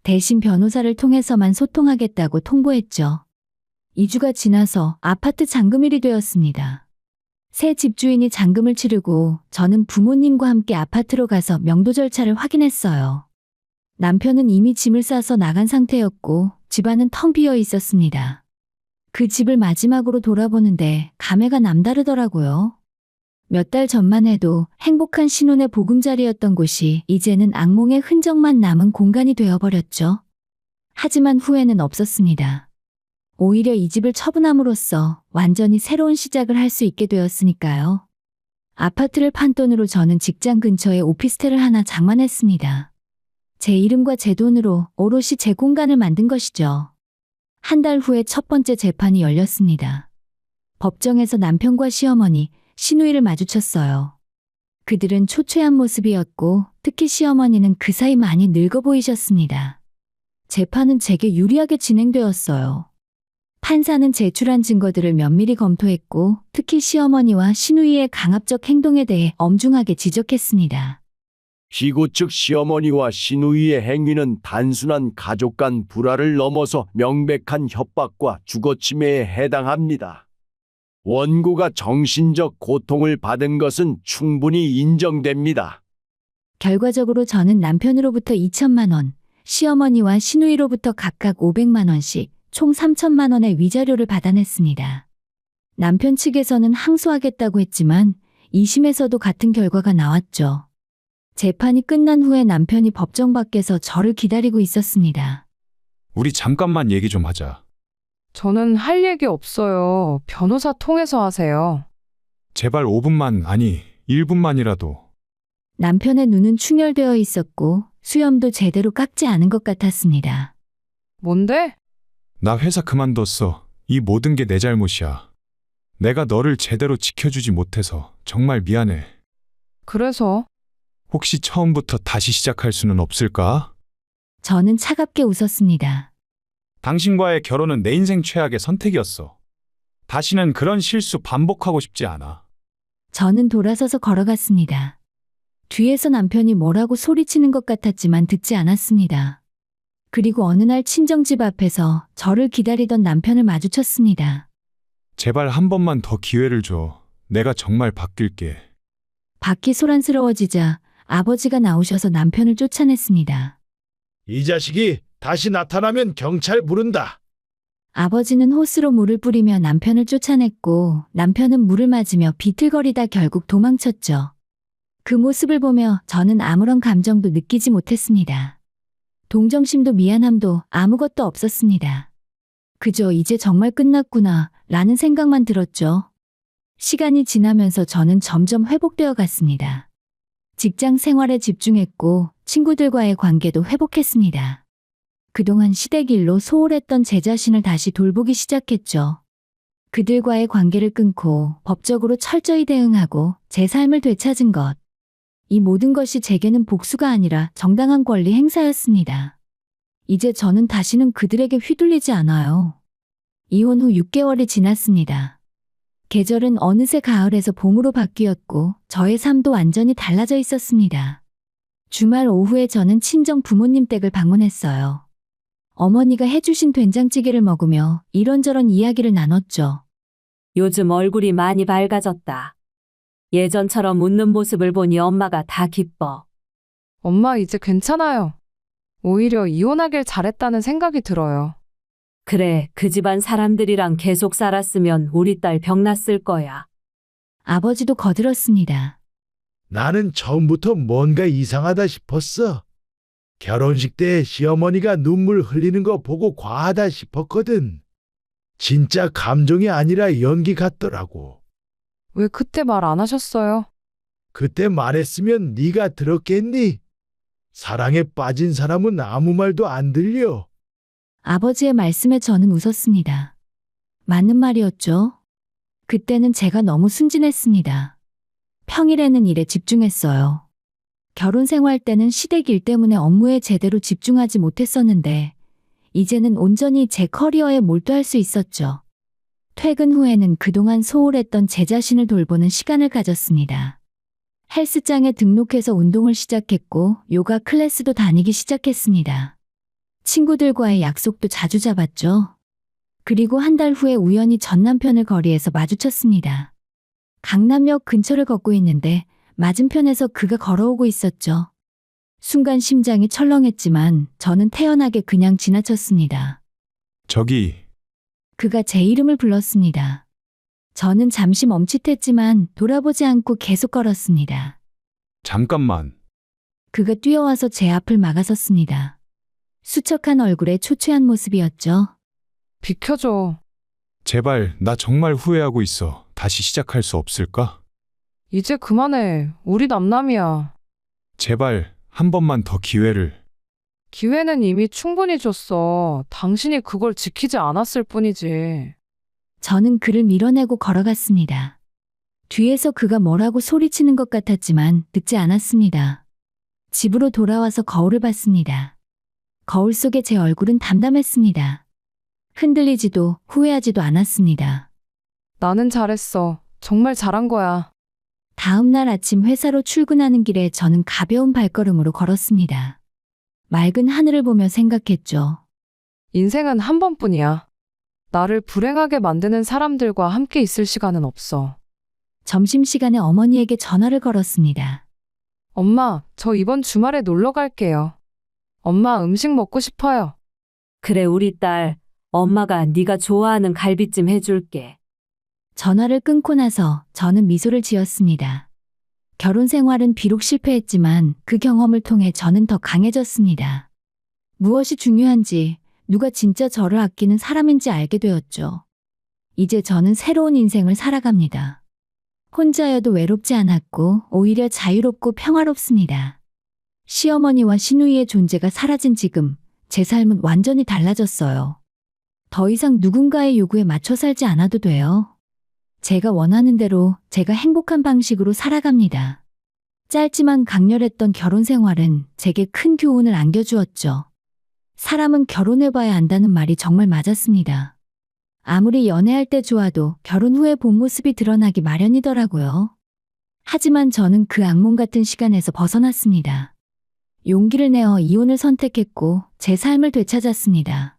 대신 변호사를 통해서만 소통하겠다고 통보했죠. 2주가 지나서 아파트 잔금일이 되었습니다. 새 집주인이 잔금을 치르고 저는 부모님과 함께 아파트로 가서 명도 절차를 확인했어요. 남편은 이미 짐을 싸서 나간 상태였고 집안은 텅 비어 있었습니다. 그 집을 마지막으로 돌아보는데 감회가 남다르더라고요. 몇 달 전만 해도 행복한 신혼의 보금자리였던 곳이 이제는 악몽의 흔적만 남은 공간이 되어버렸죠. 하지만 후회는 없었습니다. 오히려 이 집을 처분함으로써 완전히 새로운 시작을 할 수 있게 되었으니까요. 아파트를 판 돈으로 저는 직장 근처에 오피스텔을 하나 장만했습니다. 제 이름과 제 돈으로 오롯이 제 공간을 만든 것이죠. 한 달 후에 첫 번째 재판이 열렸습니다. 법정에서 남편과 시어머니, 시누이를 마주쳤어요. 그들은 초췌한 모습이었고 특히 시어머니는 그 사이 많이 늙어 보이셨습니다. 재판은 제게 유리하게 진행되었어요. 판사는 제출한 증거들을 면밀히 검토했고 특히 시어머니와 시누이의 강압적 행동에 대해 엄중하게 지적했습니다. 피고 측 시어머니와 시누이의 행위는 단순한 가족 간 불화를 넘어서 명백한 협박과 주거침해에 해당합니다. 원고가 정신적 고통을 받은 것은 충분히 인정됩니다. 결과적으로 저는 남편으로부터 2천만 원, 시어머니와 시누이로부터 각각 500만 원씩 총 3천만 원의 위자료를 받아냈습니다. 남편 측에서는 항소하겠다고 했지만 2심에서도 같은 결과가 나왔죠. 재판이 끝난 후에 남편이 법정 밖에서 저를 기다리고 있었습니다. 우리 잠깐만 얘기 좀 하자. 저는 할 얘기 없어요. 변호사 통해서 하세요. 제발 5분만, 아니 1분만이라도. 남편의 눈은 충혈되어 있었고 수염도 제대로 깎지 않은 것 같았습니다. 뭔데? 나 회사 그만뒀어. 이 모든 게 내 잘못이야. 내가 너를 제대로 지켜주지 못해서 정말 미안해. 그래서? 혹시 처음부터 다시 시작할 수는 없을까? 저는 차갑게 웃었습니다. 당신과의 결혼은 내 인생 최악의 선택이었어. 다시는 그런 실수 반복하고 싶지 않아. 저는 돌아서서 걸어갔습니다. 뒤에서 남편이 뭐라고 소리치는 것 같았지만 듣지 않았습니다. 그리고 어느 날 친정집 앞에서 저를 기다리던 남편을 마주쳤습니다. 제발 한 번만 더 기회를 줘. 내가 정말 바뀔게. 밖이 소란스러워지자 아버지가 나오셔서 남편을 쫓아냈습니다. 이 자식이 다시 나타나면 경찰 부른다. 아버지는 호스로 물을 뿌리며 남편을 쫓아냈고 남편은 물을 맞으며 비틀거리다 결국 도망쳤죠. 그 모습을 보며 저는 아무런 감정도 느끼지 못했습니다. 동정심도 미안함도 아무것도 없었습니다. 그저 이제 정말 끝났구나 라는 생각만 들었죠. 시간이 지나면서 저는 점점 회복되어 갔습니다. 직장 생활에 집중했고 친구들과의 관계도 회복했습니다. 그동안 시댁일로 소홀했던 제 자신을 다시 돌보기 시작했죠. 그들과의 관계를 끊고 법적으로 철저히 대응하고 제 삶을 되찾은 것. 이 모든 것이 제게는 복수가 아니라 정당한 권리 행사였습니다. 이제 저는 다시는 그들에게 휘둘리지 않아요. 이혼 후 6개월이 지났습니다. 계절은 어느새 가을에서 봄으로 바뀌었고 저의 삶도 완전히 달라져 있었습니다. 주말 오후에 저는 친정 부모님 댁을 방문했어요. 어머니가 해주신 된장찌개를 먹으며 이런저런 이야기를 나눴죠. 요즘 얼굴이 많이 밝아졌다. 예전처럼 웃는 모습을 보니 엄마가 다 기뻐. 엄마 이제 괜찮아요. 오히려 이혼하길 잘했다는 생각이 들어요. 그래, 그 집안 사람들이랑 계속 살았으면 우리 딸 병났을 거야. 아버지도 거들었습니다. 나는 처음부터 뭔가 이상하다 싶었어. 결혼식 때 시어머니가 눈물 흘리는 거 보고 과하다 싶었거든. 진짜 감정이 아니라 연기 같더라고. 왜 그때 말 안 하셨어요? 그때 말했으면 네가 들었겠니? 사랑에 빠진 사람은 아무 말도 안 들려. 아버지의 말씀에 저는 웃었습니다. 맞는 말이었죠. 그때는 제가 너무 순진했습니다. 평일에는 일에 집중했어요. 결혼 생활 때는 시댁 일 때문에 업무에 제대로 집중하지 못했었는데 이제는 온전히 제 커리어에 몰두할 수 있었죠. 퇴근 후에는 그동안 소홀했던 제 자신을 돌보는 시간을 가졌습니다. 헬스장에 등록해서 운동을 시작했고 요가 클래스도 다니기 시작했습니다. 친구들과의 약속도 자주 잡았죠. 그리고 한 달 후에 우연히 전 남편을 거리에서 마주쳤습니다. 강남역 근처를 걷고 있는데 맞은편에서 그가 걸어오고 있었죠. 순간 심장이 철렁했지만 저는 태연하게 그냥 지나쳤습니다. 저기, 그가 제 이름을 불렀습니다. 저는 잠시 멈칫했지만 돌아보지 않고 계속 걸었습니다. 잠깐만. 그가 뛰어와서 제 앞을 막아섰습니다. 수척한 얼굴에 초췌한 모습이었죠. 비켜줘. 제발, 나 정말 후회하고 있어. 다시 시작할 수 없을까? 이제 그만해. 우리 남남이야. 제발, 한 번만 더 기회를. 기회는 이미 충분히 줬어. 당신이 그걸 지키지 않았을 뿐이지. 저는 그를 밀어내고 걸어갔습니다. 뒤에서 그가 뭐라고 소리치는 것 같았지만 듣지 않았습니다. 집으로 돌아와서 거울을 봤습니다. 거울 속에 제 얼굴은 담담했습니다. 흔들리지도 후회하지도 않았습니다. 나는 잘했어. 정말 잘한 거야. 다음 날 아침 회사로 출근하는 길에 저는 가벼운 발걸음으로 걸었습니다. 맑은 하늘을 보며 생각했죠. 인생은 한 번뿐이야. 나를 불행하게 만드는 사람들과 함께 있을 시간은 없어. 점심시간에 어머니에게 전화를 걸었습니다. 엄마, 저 이번 주말에 놀러 갈게요. 엄마, 음식 먹고 싶어요. 그래, 우리 딸. 엄마가 네가 좋아하는 갈비찜 해줄게. 전화를 끊고 나서 저는 미소를 지었습니다. 결혼 생활은 비록 실패했지만 그 경험을 통해 저는 더 강해졌습니다. 무엇이 중요한지, 누가 진짜 저를 아끼는 사람인지 알게 되었죠. 이제 저는 새로운 인생을 살아갑니다. 혼자여도 외롭지 않았고 오히려 자유롭고 평화롭습니다. 시어머니와 시누이의 존재가 사라진 지금 제 삶은 완전히 달라졌어요. 더 이상 누군가의 요구에 맞춰 살지 않아도 돼요. 제가 원하는 대로 제가 행복한 방식으로 살아갑니다. 짧지만 강렬했던 결혼 생활은 제게 큰 교훈을 안겨주었죠. 사람은 결혼해봐야 안다는 말이 정말 맞았습니다. 아무리 연애할 때 좋아도 결혼 후에 본 모습이 드러나기 마련이더라고요. 하지만 저는 그 악몽 같은 시간에서 벗어났습니다. 용기를 내어 이혼을 선택했고 제 삶을 되찾았습니다.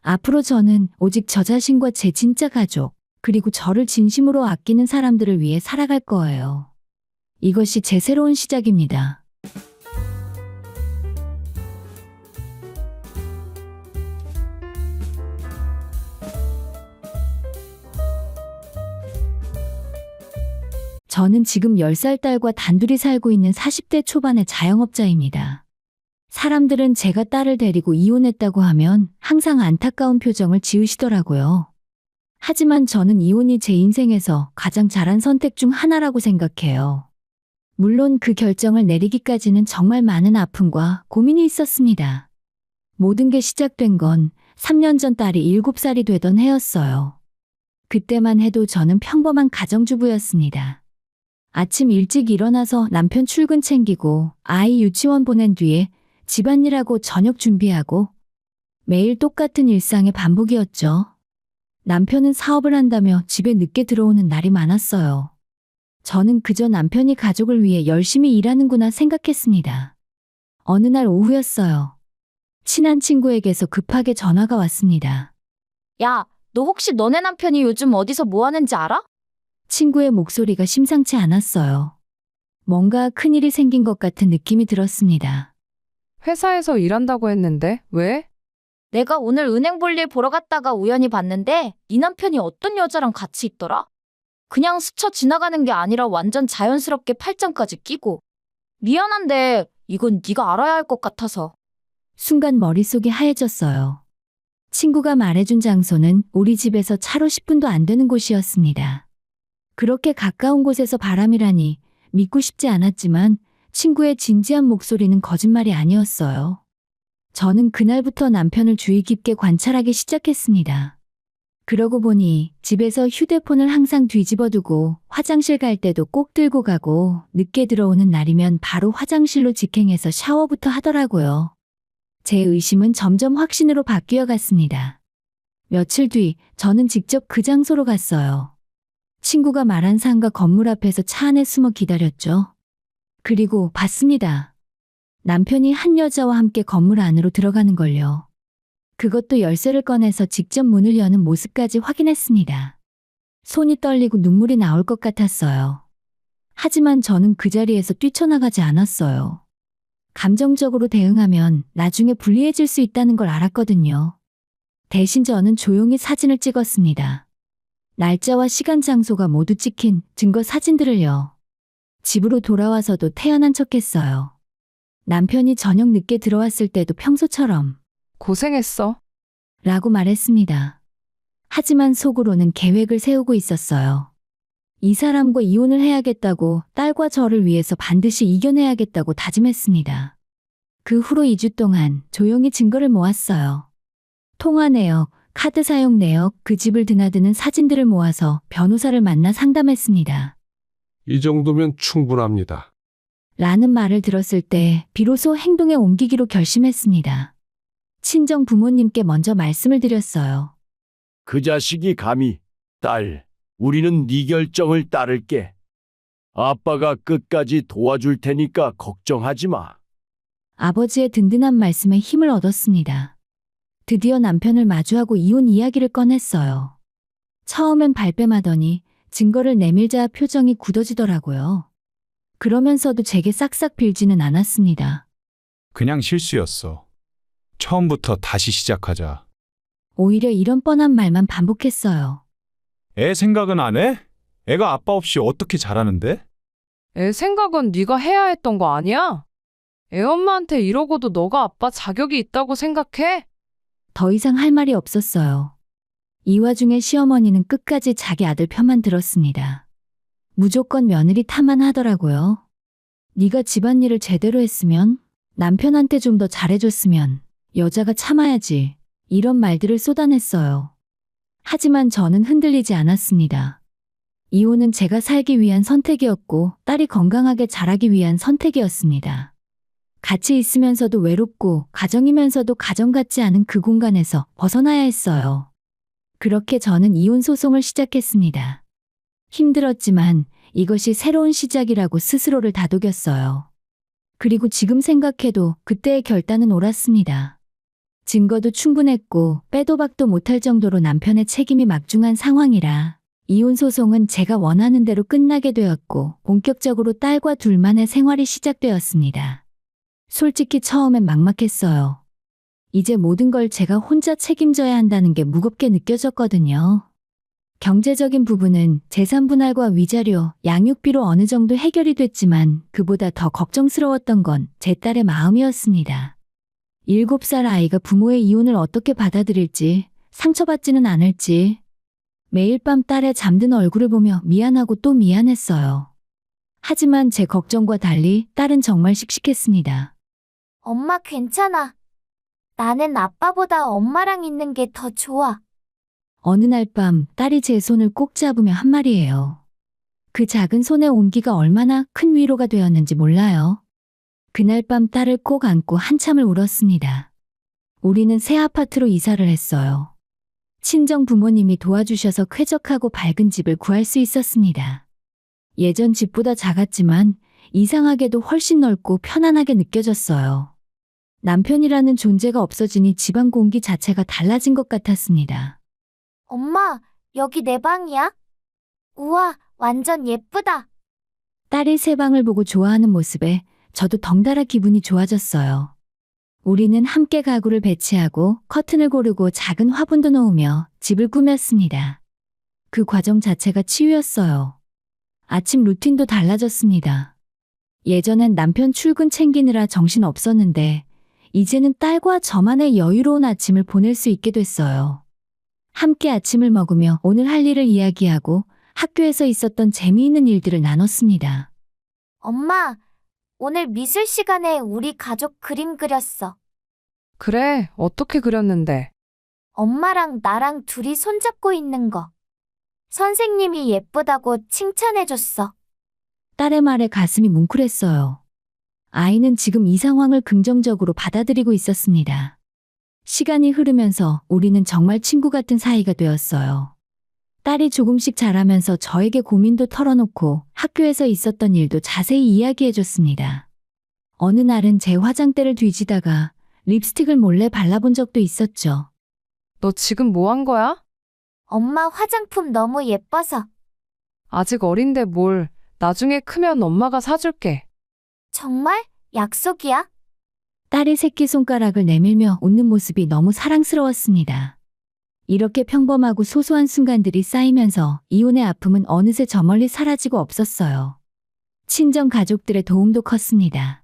앞으로 저는 오직 저 자신과 제 진짜 가족, 그리고 저를 진심으로 아끼는 사람들을 위해 살아갈 거예요. 이것이 제 새로운 시작입니다. 저는 지금 10살 딸과 단둘이 살고 있는 40대 초반의 자영업자입니다. 사람들은 제가 딸을 데리고 이혼했다고 하면 항상 안타까운 표정을 지으시더라고요. 하지만 저는 이혼이 제 인생에서 가장 잘한 선택 중 하나라고 생각해요. 물론 그 결정을 내리기까지는 정말 많은 아픔과 고민이 있었습니다. 모든 게 시작된 건 3년 전 딸이 7살이 되던 해였어요. 그때만 해도 저는 평범한 가정주부였습니다. 아침 일찍 일어나서 남편 출근 챙기고 아이 유치원 보낸 뒤에 집안일하고 저녁 준비하고 매일 똑같은 일상의 반복이었죠. 남편은 사업을 한다며 집에 늦게 들어오는 날이 많았어요. 저는 그저 남편이 가족을 위해 열심히 일하는구나 생각했습니다. 어느 날 오후였어요. 친한 친구에게서 급하게 전화가 왔습니다. 야, 너 혹시 너네 남편이 요즘 어디서 뭐 하는지 알아? 친구의 목소리가 심상치 않았어요. 뭔가 큰일이 생긴 것 같은 느낌이 들었습니다. 회사에서 일한다고 했는데 왜? 내가 오늘 은행 볼일 보러 갔다가 우연히 봤는데 네 남편이 어떤 여자랑 같이 있더라? 그냥 스쳐 지나가는 게 아니라 완전 자연스럽게 팔짱까지 끼고. 미안한데 이건 네가 알아야 할 것 같아서. 순간 머릿속이 하얘졌어요. 친구가 말해준 장소는 우리 집에서 차로 10분도 안 되는 곳이었습니다. 그렇게 가까운 곳에서 바람이라니 믿고 싶지 않았지만 친구의 진지한 목소리는 거짓말이 아니었어요. 저는 그날부터 남편을 주의 깊게 관찰하기 시작했습니다. 그러고 보니 집에서 휴대폰을 항상 뒤집어두고 화장실 갈 때도 꼭 들고 가고 늦게 들어오는 날이면 바로 화장실로 직행해서 샤워부터 하더라고요. 제 의심은 점점 확신으로 바뀌어 갔습니다. 며칠 뒤 저는 직접 그 장소로 갔어요. 친구가 말한 상가 건물 앞에서 차 안에 숨어 기다렸죠. 그리고 봤습니다. 남편이 한 여자와 함께 건물 안으로 들어가는 걸요. 그것도 열쇠를 꺼내서 직접 문을 여는 모습까지 확인했습니다. 손이 떨리고 눈물이 나올 것 같았어요. 하지만 저는 그 자리에서 뛰쳐나가지 않았어요. 감정적으로 대응하면 나중에 불리해질 수 있다는 걸 알았거든요. 대신 저는 조용히 사진을 찍었습니다. 날짜와 시간 장소가 모두 찍힌 증거 사진들을요. 집으로 돌아와서도 태연한 척했어요. 남편이 저녁 늦게 들어왔을 때도 평소처럼 고생했어. 라고 말했습니다. 하지만 속으로는 계획을 세우고 있었어요. 이 사람과 이혼을 해야겠다고, 딸과 저를 위해서 반드시 이겨내야겠다고 다짐했습니다. 그 후로 2주 동안 조용히 증거를 모았어요. 통화 내역, 카드 사용 내역, 그 집을 드나드는 사진들을 모아서 변호사를 만나 상담했습니다. 이 정도면 충분합니다. 라는 말을 들었을 때 비로소 행동에 옮기기로 결심했습니다. 친정 부모님께 먼저 말씀을 드렸어요. 그 자식이 감히 딸, 우리는 네 결정을 따를게. 아빠가 끝까지 도와줄 테니까 걱정하지 마. 아버지의 든든한 말씀에 힘을 얻었습니다. 드디어 남편을 마주하고 이혼 이야기를 꺼냈어요. 처음엔 발뺌하더니 증거를 내밀자 표정이 굳어지더라고요. 그러면서도 제게 싹싹 빌지는 않았습니다. 그냥 실수였어. 처음부터 다시 시작하자. 오히려 이런 뻔한 말만 반복했어요. 애 생각은 안 해? 애가 아빠 없이 어떻게 자라는데? 애 생각은 네가 해야 했던 거 아니야? 애 엄마한테 이러고도 너가 아빠 자격이 있다고 생각해? 더 이상 할 말이 없었어요. 이 와중에 시어머니는 끝까지 자기 아들 편만 들었습니다. 무조건 며느리 탓만 하더라고요. 네가 집안일을 제대로 했으면, 남편한테 좀 더 잘해줬으면, 여자가 참아야지. 이런 말들을 쏟아냈어요. 하지만 저는 흔들리지 않았습니다. 이혼은 제가 살기 위한 선택이었고 딸이 건강하게 자라기 위한 선택이었습니다. 같이 있으면서도 외롭고 가정이면서도 가정 같지 않은 그 공간에서 벗어나야 했어요. 그렇게 저는 이혼 소송을 시작했습니다. 힘들었지만 이것이 새로운 시작이라고 스스로를 다독였어요. 그리고 지금 생각해도 그때의 결단은 옳았습니다. 증거도 충분했고 빼도 박도 못할 정도로 남편의 책임이 막중한 상황이라 이혼 소송은 제가 원하는 대로 끝나게 되었고 본격적으로 딸과 둘만의 생활이 시작되었습니다. 솔직히 처음엔 막막했어요. 이제 모든 걸 제가 혼자 책임져야 한다는 게 무겁게 느껴졌거든요. 경제적인 부분은 재산 분할과 위자료, 양육비로 어느 정도 해결이 됐지만 그보다 더 걱정스러웠던 건 제 딸의 마음이었습니다. 7살 아이가 부모의 이혼을 어떻게 받아들일지, 상처받지는 않을지. 매일 밤 딸의 잠든 얼굴을 보며 미안하고 또 미안했어요. 하지만 제 걱정과 달리 딸은 정말 씩씩했습니다. 엄마 괜찮아. 나는 아빠보다 엄마랑 있는 게 더 좋아. 어느 날 밤 딸이 제 손을 꼭 잡으며 한 말이에요. 그 작은 손의 온기가 얼마나 큰 위로가 되었는지 몰라요. 그날 밤 딸을 꼭 안고 한참을 울었습니다. 우리는 새 아파트로 이사를 했어요. 친정 부모님이 도와주셔서 쾌적하고 밝은 집을 구할 수 있었습니다. 예전 집보다 작았지만 이상하게도 훨씬 넓고 편안하게 느껴졌어요. 남편이라는 존재가 없어지니 집안 공기 자체가 달라진 것 같았습니다. 엄마, 여기 내 방이야? 우와, 완전 예쁘다. 딸이 새 방을 보고 좋아하는 모습에 저도 덩달아 기분이 좋아졌어요. 우리는 함께 가구를 배치하고 커튼을 고르고 작은 화분도 놓으며 집을 꾸몄습니다. 그 과정 자체가 치유였어요. 아침 루틴도 달라졌습니다. 예전엔 남편 출근 챙기느라 정신 없었는데 이제는 딸과 저만의 여유로운 아침을 보낼 수 있게 됐어요. 함께 아침을 먹으며 오늘 할 일을 이야기하고 학교에서 있었던 재미있는 일들을 나눴습니다. 엄마, 오늘 미술 시간에 우리 가족 그림 그렸어. 그래, 어떻게 그렸는데? 엄마랑 나랑 둘이 손잡고 있는 거. 선생님이 예쁘다고 칭찬해줬어. 딸의 말에 가슴이 뭉클했어요. 아이는 지금 이 상황을 긍정적으로 받아들이고 있었습니다. 시간이 흐르면서 우리는 정말 친구 같은 사이가 되었어요. 딸이 조금씩 자라면서 저에게 고민도 털어놓고 학교에서 있었던 일도 자세히 이야기해줬습니다. 어느 날은 제 화장대를 뒤지다가 립스틱을 몰래 발라본 적도 있었죠. 너 지금 뭐 한 거야? 엄마 화장품 너무 예뻐서. 아직 어린데 뭘, 나중에 크면 엄마가 사줄게. 정말? 약속이야? 딸이 새끼손가락을 내밀며 웃는 모습이 너무 사랑스러웠습니다. 이렇게 평범하고 소소한 순간들이 쌓이면서 이혼의 아픔은 어느새 저 멀리 사라지고 없었어요. 친정 가족들의 도움도 컸습니다.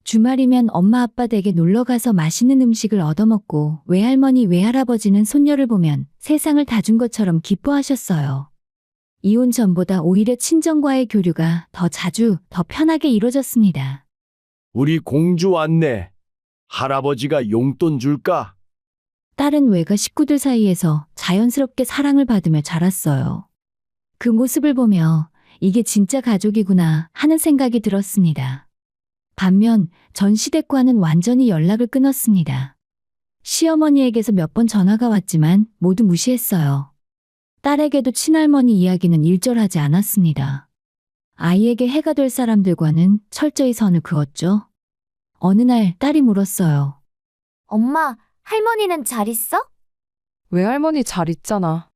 주말이면 엄마 아빠 댁에 놀러가서 맛있는 음식을 얻어먹고 외할머니 외할아버지는 손녀를 보면 세상을 다 준 것처럼 기뻐하셨어요. 이혼 전보다 오히려 친정과의 교류가 더 자주, 더 편하게 이루어졌습니다. 우리 공주 왔네. 할아버지가 용돈 줄까? 딸은 외가 식구들 사이에서 자연스럽게 사랑을 받으며 자랐어요. 그 모습을 보며 이게 진짜 가족이구나 하는 생각이 들었습니다. 반면 전 시댁과는 완전히 연락을 끊었습니다. 시어머니에게서 몇 번 전화가 왔지만 모두 무시했어요. 딸에게도 친할머니 이야기는 일절하지 않았습니다. 아이에게 해가 될 사람들과는 철저히 선을 그었죠. 어느 날 딸이 물었어요. 엄마, 할머니는 잘 있어? 외할머니 잘 있잖아.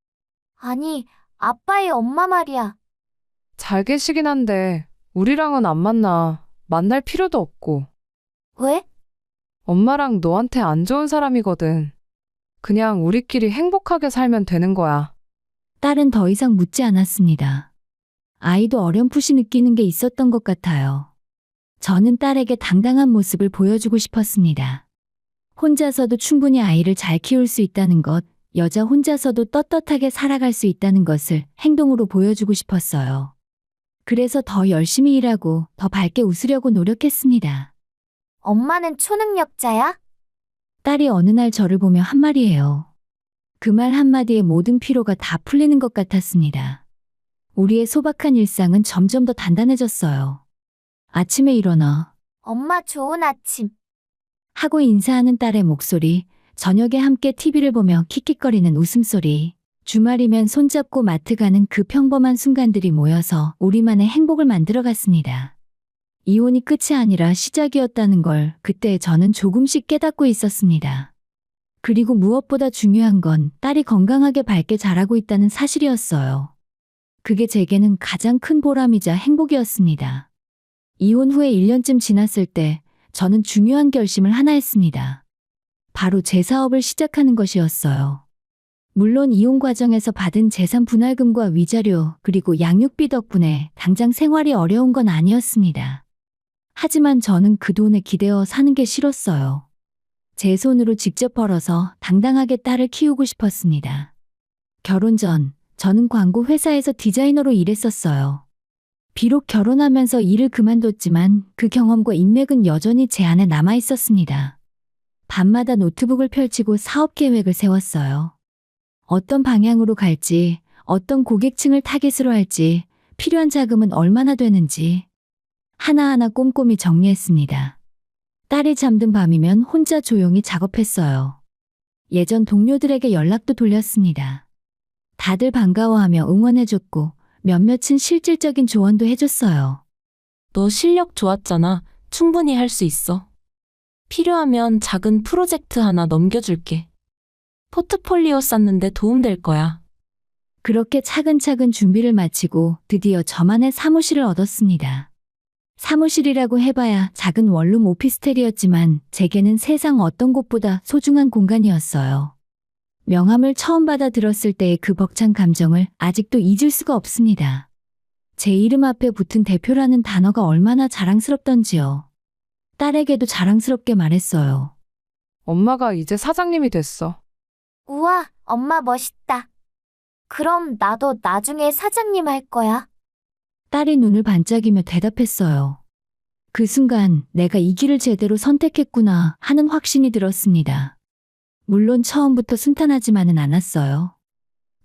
아니, 아빠의 엄마 말이야. 잘 계시긴 한데 우리랑은 안 만나. 만날 필요도 없고. 왜? 엄마랑 너한테 안 좋은 사람이거든. 그냥 우리끼리 행복하게 살면 되는 거야. 딸은 더 이상 묻지 않았습니다. 아이도 어렴풋이 느끼는 게 있었던 것 같아요. 저는 딸에게 당당한 모습을 보여주고 싶었습니다. 혼자서도 충분히 아이를 잘 키울 수 있다는 것, 여자 혼자서도 떳떳하게 살아갈 수 있다는 것을 행동으로 보여주고 싶었어요. 그래서 더 열심히 일하고 더 밝게 웃으려고 노력했습니다. 엄마는 초능력자야? 딸이 어느 날 저를 보며 한 말이에요. 그 말 한마디에 모든 피로가 다 풀리는 것 같았습니다. 우리의 소박한 일상은 점점 더 단단해졌어요. 아침에 일어나 엄마 좋은 아침. 하고 인사하는 딸의 목소리, 저녁에 함께 TV를 보며 킥킥거리는 웃음소리, 주말이면 손잡고 마트 가는 그 평범한 순간들이 모여서 우리만의 행복을 만들어갔습니다. 이혼이 끝이 아니라 시작이었다는 걸 그때 저는 조금씩 깨닫고 있었습니다. 그리고 무엇보다 중요한 건 딸이 건강하게 밝게 자라고 있다는 사실이었어요. 그게 제게는 가장 큰 보람이자 행복이었습니다. 이혼 후에 1년쯤 지났을 때 저는 중요한 결심을 하나 했습니다. 바로 제 사업을 시작하는 것이었어요. 물론 이혼 과정에서 받은 재산 분할금과 위자료 그리고 양육비 덕분에 당장 생활이 어려운 건 아니었습니다. 하지만 저는 그 돈에 기대어 사는 게 싫었어요. 제 손으로 직접 벌어서 당당하게 딸을 키우고 싶었습니다. 결혼 전 저는 광고 회사에서 디자이너로 일했었어요. 비록 결혼하면서 일을 그만뒀지만 그 경험과 인맥은 여전히 제 안에 남아 있었습니다. 밤마다 노트북을 펼치고 사업 계획을 세웠어요. 어떤 방향으로 갈지, 어떤 고객층을 타깃으로 할지, 필요한 자금은 얼마나 되는지 하나하나 꼼꼼히 정리했습니다. 딸이 잠든 밤이면 혼자 조용히 작업했어요. 예전 동료들에게 연락도 돌렸습니다. 다들 반가워하며 응원해줬고 몇몇은 실질적인 조언도 해줬어요. 너 실력 좋았잖아. 충분히 할 수 있어. 필요하면 작은 프로젝트 하나 넘겨줄게. 포트폴리오 쌓는데 도움될 거야. 그렇게 차근차근 준비를 마치고 드디어 저만의 사무실을 얻었습니다. 사무실이라고 해봐야 작은 원룸 오피스텔이었지만 제게는 세상 어떤 곳보다 소중한 공간이었어요. 명함을 처음 받아 들었을 때의 그 벅찬 감정을 아직도 잊을 수가 없습니다. 제 이름 앞에 붙은 대표라는 단어가 얼마나 자랑스럽던지요. 딸에게도 자랑스럽게 말했어요. 엄마가 이제 사장님이 됐어. 우와, 엄마 멋있다. 그럼 나도 나중에 사장님 할 거야. 딸이 눈을 반짝이며 대답했어요. 그 순간 내가 이 길을 제대로 선택했구나 하는 확신이 들었습니다. 물론 처음부터 순탄하지만은 않았어요.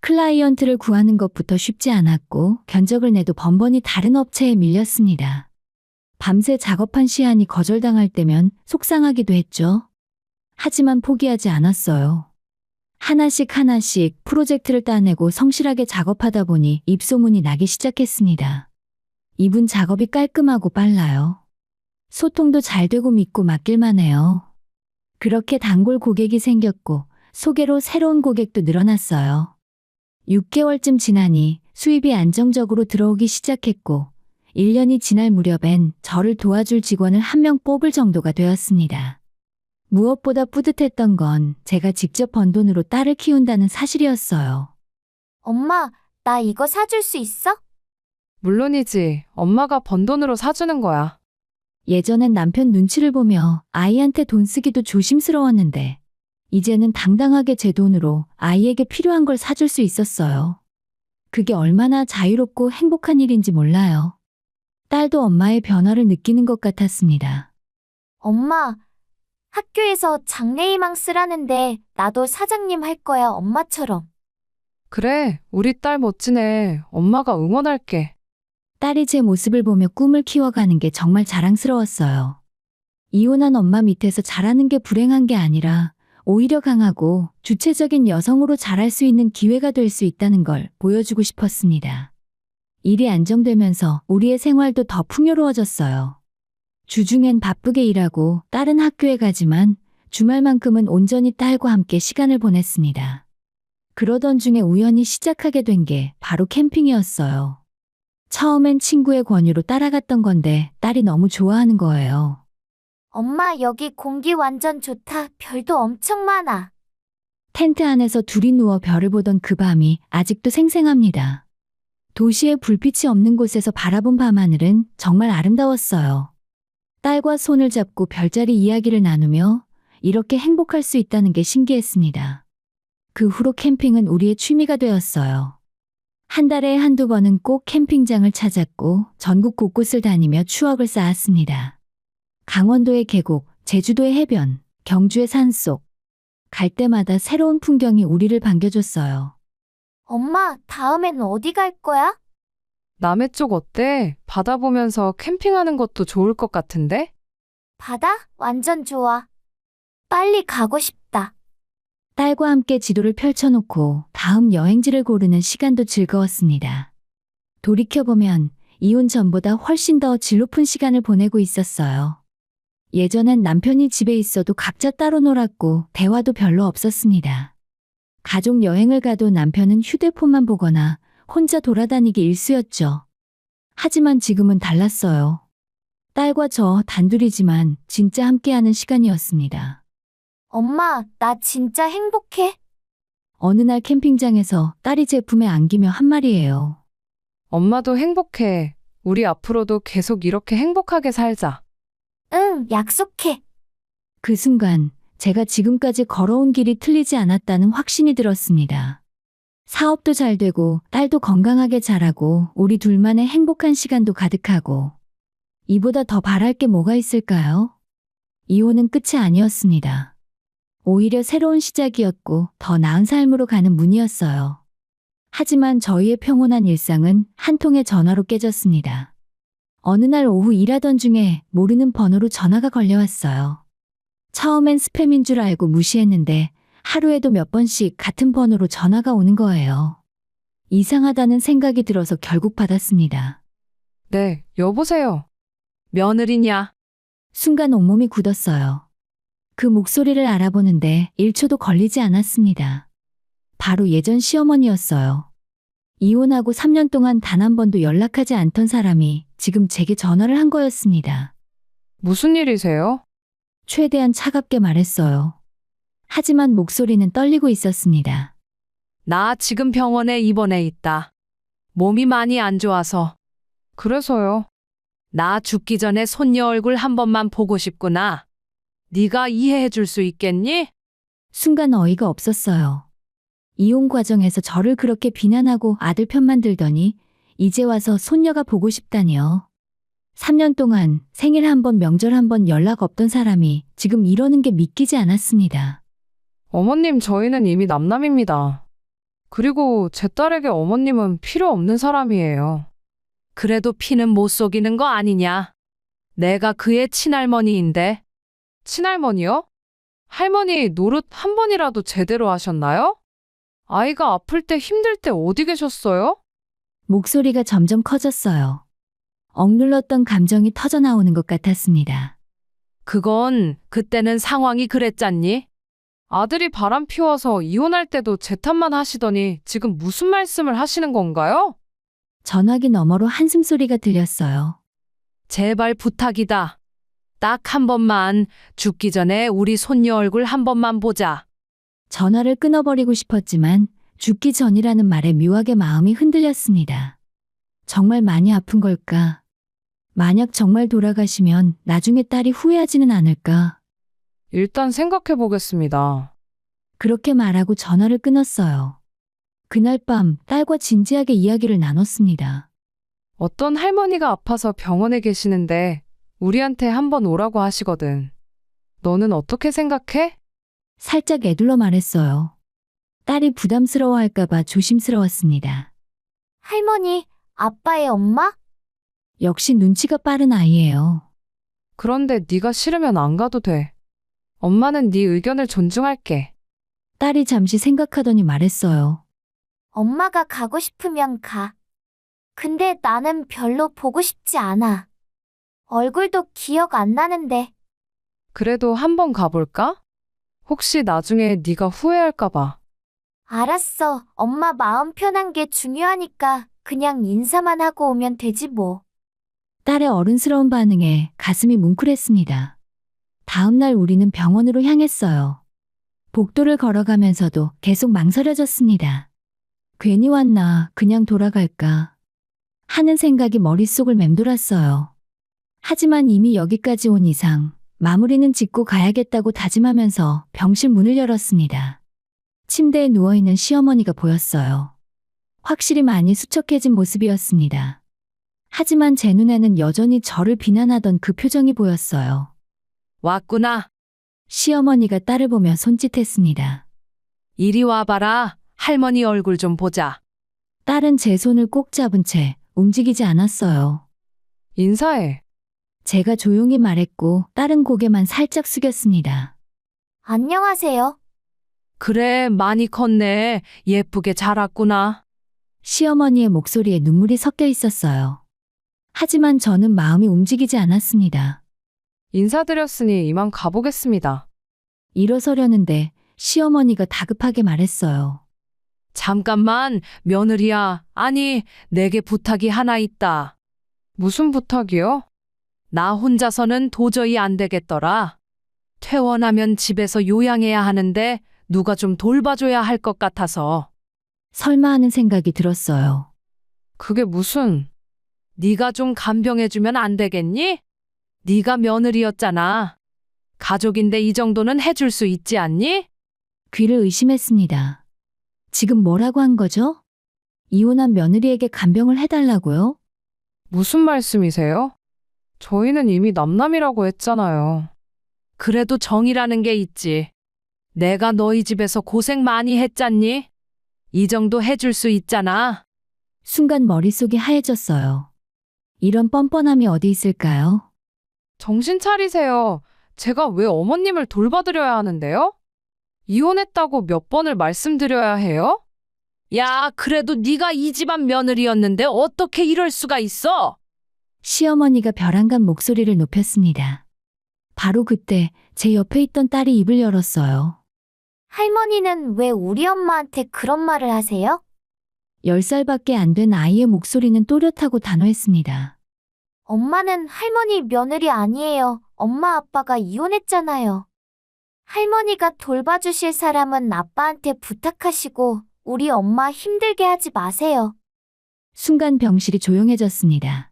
클라이언트를 구하는 것부터 쉽지 않았고 견적을 내도 번번이 다른 업체에 밀렸습니다. 밤새 작업한 시안이 거절당할 때면 속상하기도 했죠. 하지만 포기하지 않았어요. 하나씩 하나씩 프로젝트를 따내고 성실하게 작업하다 보니 입소문이 나기 시작했습니다. 이분 작업이 깔끔하고 빨라요. 소통도 잘 되고 믿고 맡길만 해요. 그렇게 단골 고객이 생겼고 소개로 새로운 고객도 늘어났어요. 6개월쯤 지나니 수입이 안정적으로 들어오기 시작했고 1년이 지날 무렵엔 저를 도와줄 직원을 한 명 뽑을 정도가 되었습니다. 무엇보다 뿌듯했던 건 제가 직접 번 돈으로 딸을 키운다는 사실이었어요. 엄마, 나 이거 사줄 수 있어? 물론이지. 엄마가 번 돈으로 사주는 거야. 예전엔 남편 눈치를 보며 아이한테 돈 쓰기도 조심스러웠는데 이제는 당당하게 제 돈으로 아이에게 필요한 걸 사줄 수 있었어요. 그게 얼마나 자유롭고 행복한 일인지 몰라요. 딸도 엄마의 변화를 느끼는 것 같았습니다. 엄마, 학교에서 장래희망 쓰라는데 나도 사장님 할 거야, 엄마처럼. 그래, 우리 딸 멋지네. 엄마가 응원할게. 딸이 제 모습을 보며 꿈을 키워가는 게 정말 자랑스러웠어요. 이혼한 엄마 밑에서 자라는 게 불행한 게 아니라 오히려 강하고 주체적인 여성으로 자랄 수 있는 기회가 될 수 있다는 걸 보여주고 싶었습니다. 일이 안정되면서 우리의 생활도 더 풍요로워졌어요. 주중엔 바쁘게 일하고 딸은 학교에 가지만 주말만큼은 온전히 딸과 함께 시간을 보냈습니다. 그러던 중에 우연히 시작하게 된 게 바로 캠핑이었어요. 처음엔 친구의 권유로 따라갔던 건데 딸이 너무 좋아하는 거예요. 엄마, 여기 공기 완전 좋다. 별도 엄청 많아. 텐트 안에서 둘이 누워 별을 보던 그 밤이 아직도 생생합니다. 도시의 불빛이 없는 곳에서 바라본 밤하늘은 정말 아름다웠어요. 딸과 손을 잡고 별자리 이야기를 나누며 이렇게 행복할 수 있다는 게 신기했습니다. 그 후로 캠핑은 우리의 취미가 되었어요. 한 달에 한두 번은 꼭 캠핑장을 찾았고 전국 곳곳을 다니며 추억을 쌓았습니다. 강원도의 계곡, 제주도의 해변, 경주의 산속. 갈 때마다 새로운 풍경이 우리를 반겨줬어요. 엄마, 다음엔 어디 갈 거야? 남해 쪽 어때? 바다 보면서 캠핑하는 것도 좋을 것 같은데? 바다? 완전 좋아. 빨리 가고 싶다. 딸과 함께 지도를 펼쳐놓고 다음 여행지를 고르는 시간도 즐거웠습니다. 돌이켜보면 이혼 전보다 훨씬 더 질 높은 시간을 보내고 있었어요. 예전엔 남편이 집에 있어도 각자 따로 놀았고 대화도 별로 없었습니다. 가족 여행을 가도 남편은 휴대폰만 보거나 혼자 돌아다니기 일쑤였죠. 하지만 지금은 달랐어요. 딸과 저 단둘이지만 진짜 함께하는 시간이었습니다. 엄마, 나 진짜 행복해. 어느 날 캠핑장에서 딸이 제 품에 안기며 한 말이에요. 엄마도 행복해. 우리 앞으로도 계속 이렇게 행복하게 살자. 응, 약속해. 그 순간 제가 지금까지 걸어온 길이 틀리지 않았다는 확신이 들었습니다. 사업도 잘 되고 딸도 건강하게 자라고 우리 둘만의 행복한 시간도 가득하고 이보다 더 바랄 게 뭐가 있을까요? 이혼은 끝이 아니었습니다. 오히려 새로운 시작이었고 더 나은 삶으로 가는 문이었어요. 하지만 저희의 평온한 일상은 한 통의 전화로 깨졌습니다. 어느 날 오후 일하던 중에 모르는 번호로 전화가 걸려왔어요. 처음엔 스팸인 줄 알고 무시했는데 하루에도 몇 번씩 같은 번호로 전화가 오는 거예요. 이상하다는 생각이 들어서 결국 받았습니다. 네, 여보세요. 며느리냐? 순간 온몸이 굳었어요. 그 목소리를 알아보는데 1초도 걸리지 않았습니다. 바로 예전 시어머니였어요. 이혼하고 3년 동안 단 한 번도 연락하지 않던 사람이 지금 제게 전화를 한 거였습니다. 무슨 일이세요? 최대한 차갑게 말했어요. 하지만 목소리는 떨리고 있었습니다. 나 지금 병원에 입원해 있다. 몸이 많이 안 좋아서. 그래서요. 나 죽기 전에 손녀 얼굴 한 번만 보고 싶구나. 네가 이해해 줄 수 있겠니? 순간 어이가 없었어요. 이혼 과정에서 저를 그렇게 비난하고 아들 편만 들더니 이제 와서 손녀가 보고 싶다니요. 3년 동안 생일 한 번, 명절 한 번 연락 없던 사람이 지금 이러는 게 믿기지 않았습니다. 어머님, 저희는 이미 남남입니다. 그리고 제 딸에게 어머님은 필요 없는 사람이에요. 그래도 피는 못 속이는 거 아니냐? 내가 그의 친할머니인데. 친할머니요? 할머니 노릇 한 번이라도 제대로 하셨나요? 아이가 아플 때 힘들 때 어디 계셨어요? 목소리가 점점 커졌어요. 억눌렀던 감정이 터져나오는 것 같았습니다. 그건 그때는 상황이 그랬잖니? 아들이 바람 피워서 이혼할 때도 제 탓만 하시더니 지금 무슨 말씀을 하시는 건가요? 전화기 너머로 한숨소리가 들렸어요. 제발 부탁이다. 딱 한 번만 죽기 전에 우리 손녀 얼굴 한 번만 보자. 전화를 끊어버리고 싶었지만 죽기 전이라는 말에 묘하게 마음이 흔들렸습니다. 정말 많이 아픈 걸까? 만약 정말 돌아가시면 나중에 딸이 후회하지는 않을까? 일단 생각해 보겠습니다. 그렇게 말하고 전화를 끊었어요. 그날 밤 딸과 진지하게 이야기를 나눴습니다. 어떤 할머니가 아파서 병원에 계시는데 우리한테 한번 오라고 하시거든. 너는 어떻게 생각해? 살짝 애둘러 말했어요. 딸이 부담스러워할까봐 조심스러웠습니다. 할머니, 아빠의 엄마? 역시 눈치가 빠른 아이예요. 그런데 네가 싫으면 안 가도 돼. 엄마는 네 의견을 존중할게. 딸이 잠시 생각하더니 말했어요. 엄마가 가고 싶으면 가. 근데 나는 별로 보고 싶지 않아. 얼굴도 기억 안 나는데. 그래도 한번 가볼까? 혹시 나중에 네가 후회할까 봐. 알았어. 엄마 마음 편한 게 중요하니까 그냥 인사만 하고 오면 되지 뭐. 딸의 어른스러운 반응에 가슴이 뭉클했습니다. 다음 날 우리는 병원으로 향했어요. 복도를 걸어가면서도 계속 망설여졌습니다. 괜히 왔나, 그냥 돌아갈까 하는 생각이 머릿속을 맴돌았어요. 하지만 이미 여기까지 온 이상 마무리는 짓고 가야겠다고 다짐하면서 병실 문을 열었습니다. 침대에 누워있는 시어머니가 보였어요. 확실히 많이 수척해진 모습이었습니다. 하지만 제 눈에는 여전히 저를 비난하던 그 표정이 보였어요. 왔구나. 시어머니가 딸을 보며 손짓했습니다. 이리 와봐라. 할머니 얼굴 좀 보자. 딸은 제 손을 꼭 잡은 채 움직이지 않았어요. 인사해. 제가 조용히 말했고 딸은 고개만 살짝 숙였습니다. 안녕하세요. 그래, 많이 컸네. 예쁘게 자랐구나. 시어머니의 목소리에 눈물이 섞여 있었어요. 하지만 저는 마음이 움직이지 않았습니다. 인사드렸으니 이만 가보겠습니다. 일어서려는데 시어머니가 다급하게 말했어요. 잠깐만, 며느리야. 아니, 내게 부탁이 하나 있다. 무슨 부탁이요? 나 혼자서는 도저히 안 되겠더라. 퇴원하면 집에서 요양해야 하는데 누가 좀 돌봐줘야 할 것 같아서. 설마 하는 생각이 들었어요. 그게 무슨... 네가 좀 간병해주면 안 되겠니? 네가 며느리였잖아. 가족인데 이 정도는 해줄 수 있지 않니? 귀를 의심했습니다. 지금 뭐라고 한 거죠? 이혼한 며느리에게 간병을 해달라고요? 무슨 말씀이세요? 저희는 이미 남남이라고 했잖아요. 그래도 정이라는 게 있지. 내가 너희 집에서 고생 많이 했잖니? 이 정도 해줄 수 있잖아. 순간 머릿속이 하얘졌어요. 이런 뻔뻔함이 어디 있을까요? 정신 차리세요. 제가 왜 어머님을 돌봐드려야 하는데요? 이혼했다고 몇 번을 말씀드려야 해요? 야, 그래도 네가 이 집안 며느리였는데 어떻게 이럴 수가 있어? 시어머니가 벼랑간 목소리를 높였습니다. 바로 그때 제 옆에 있던 딸이 입을 열었어요. 할머니는 왜 우리 엄마한테 그런 말을 하세요? 10살밖에 안 된 아이의 목소리는 또렷하고 단호했습니다. 엄마는 할머니 며느리 아니에요. 엄마 아빠가 이혼했잖아요. 할머니가 돌봐주실 사람은 아빠한테 부탁하시고 우리 엄마 힘들게 하지 마세요. 순간 병실이 조용해졌습니다.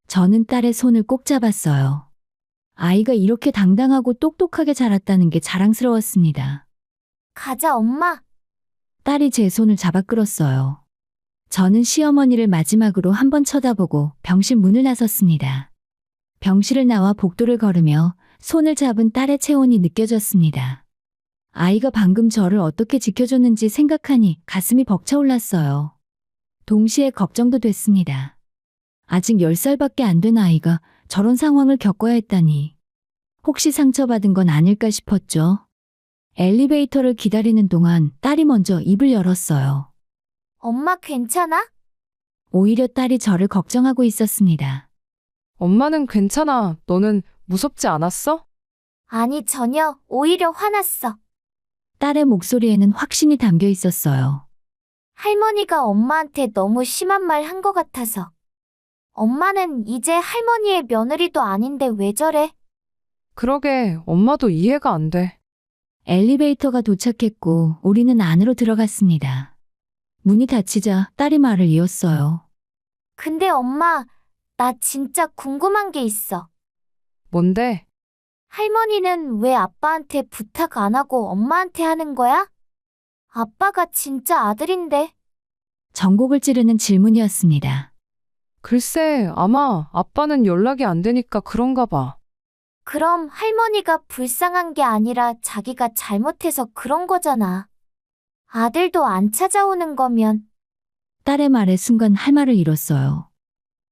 저는 딸의 손을 꼭 잡았어요. 아이가 이렇게 당당하고 똑똑하게 자랐다는 게 자랑스러웠습니다. 가자, 엄마. 딸이 제 손을 잡아 끌었어요. 저는 시어머니를 마지막으로 한번 쳐다보고 병실 문을 나섰습니다. 병실을 나와 복도를 걸으며 손을 잡은 딸의 체온이 느껴졌습니다. 아이가 방금 저를 어떻게 지켜줬는지 생각하니 가슴이 벅차올랐어요. 동시에 걱정도 됐습니다. 아직 10살밖에 안 된 아이가 저런 상황을 겪어야 했다니. 혹시 상처받은 건 아닐까 싶었죠. 엘리베이터를 기다리는 동안 딸이 먼저 입을 열었어요. 엄마 괜찮아? 오히려 딸이 저를 걱정하고 있었습니다. 엄마는 괜찮아. 너는 무섭지 않았어? 아니, 전혀. 오히려 화났어. 딸의 목소리에는 확신이 담겨 있었어요. 할머니가 엄마한테 너무 심한 말 한 것 같아서. 엄마는 이제 할머니의 며느리도 아닌데 왜 저래? 그러게, 엄마도 이해가 안 돼. 엘리베이터가 도착했고 우리는 안으로 들어갔습니다. 문이 닫히자 딸이 말을 이었어요. 근데 엄마, 나 진짜 궁금한 게 있어. 뭔데? 할머니는 왜 아빠한테 부탁 안 하고 엄마한테 하는 거야? 아빠가 진짜 아들인데. 전곡을 찌르는 질문이었습니다. 글쎄, 아마 아빠는 연락이 안 되니까 그런가 봐. 그럼 할머니가 불쌍한 게 아니라 자기가 잘못해서 그런 거잖아. 아들도 안 찾아오는 거면. 딸의 말에 순간 할 말을 잃었어요.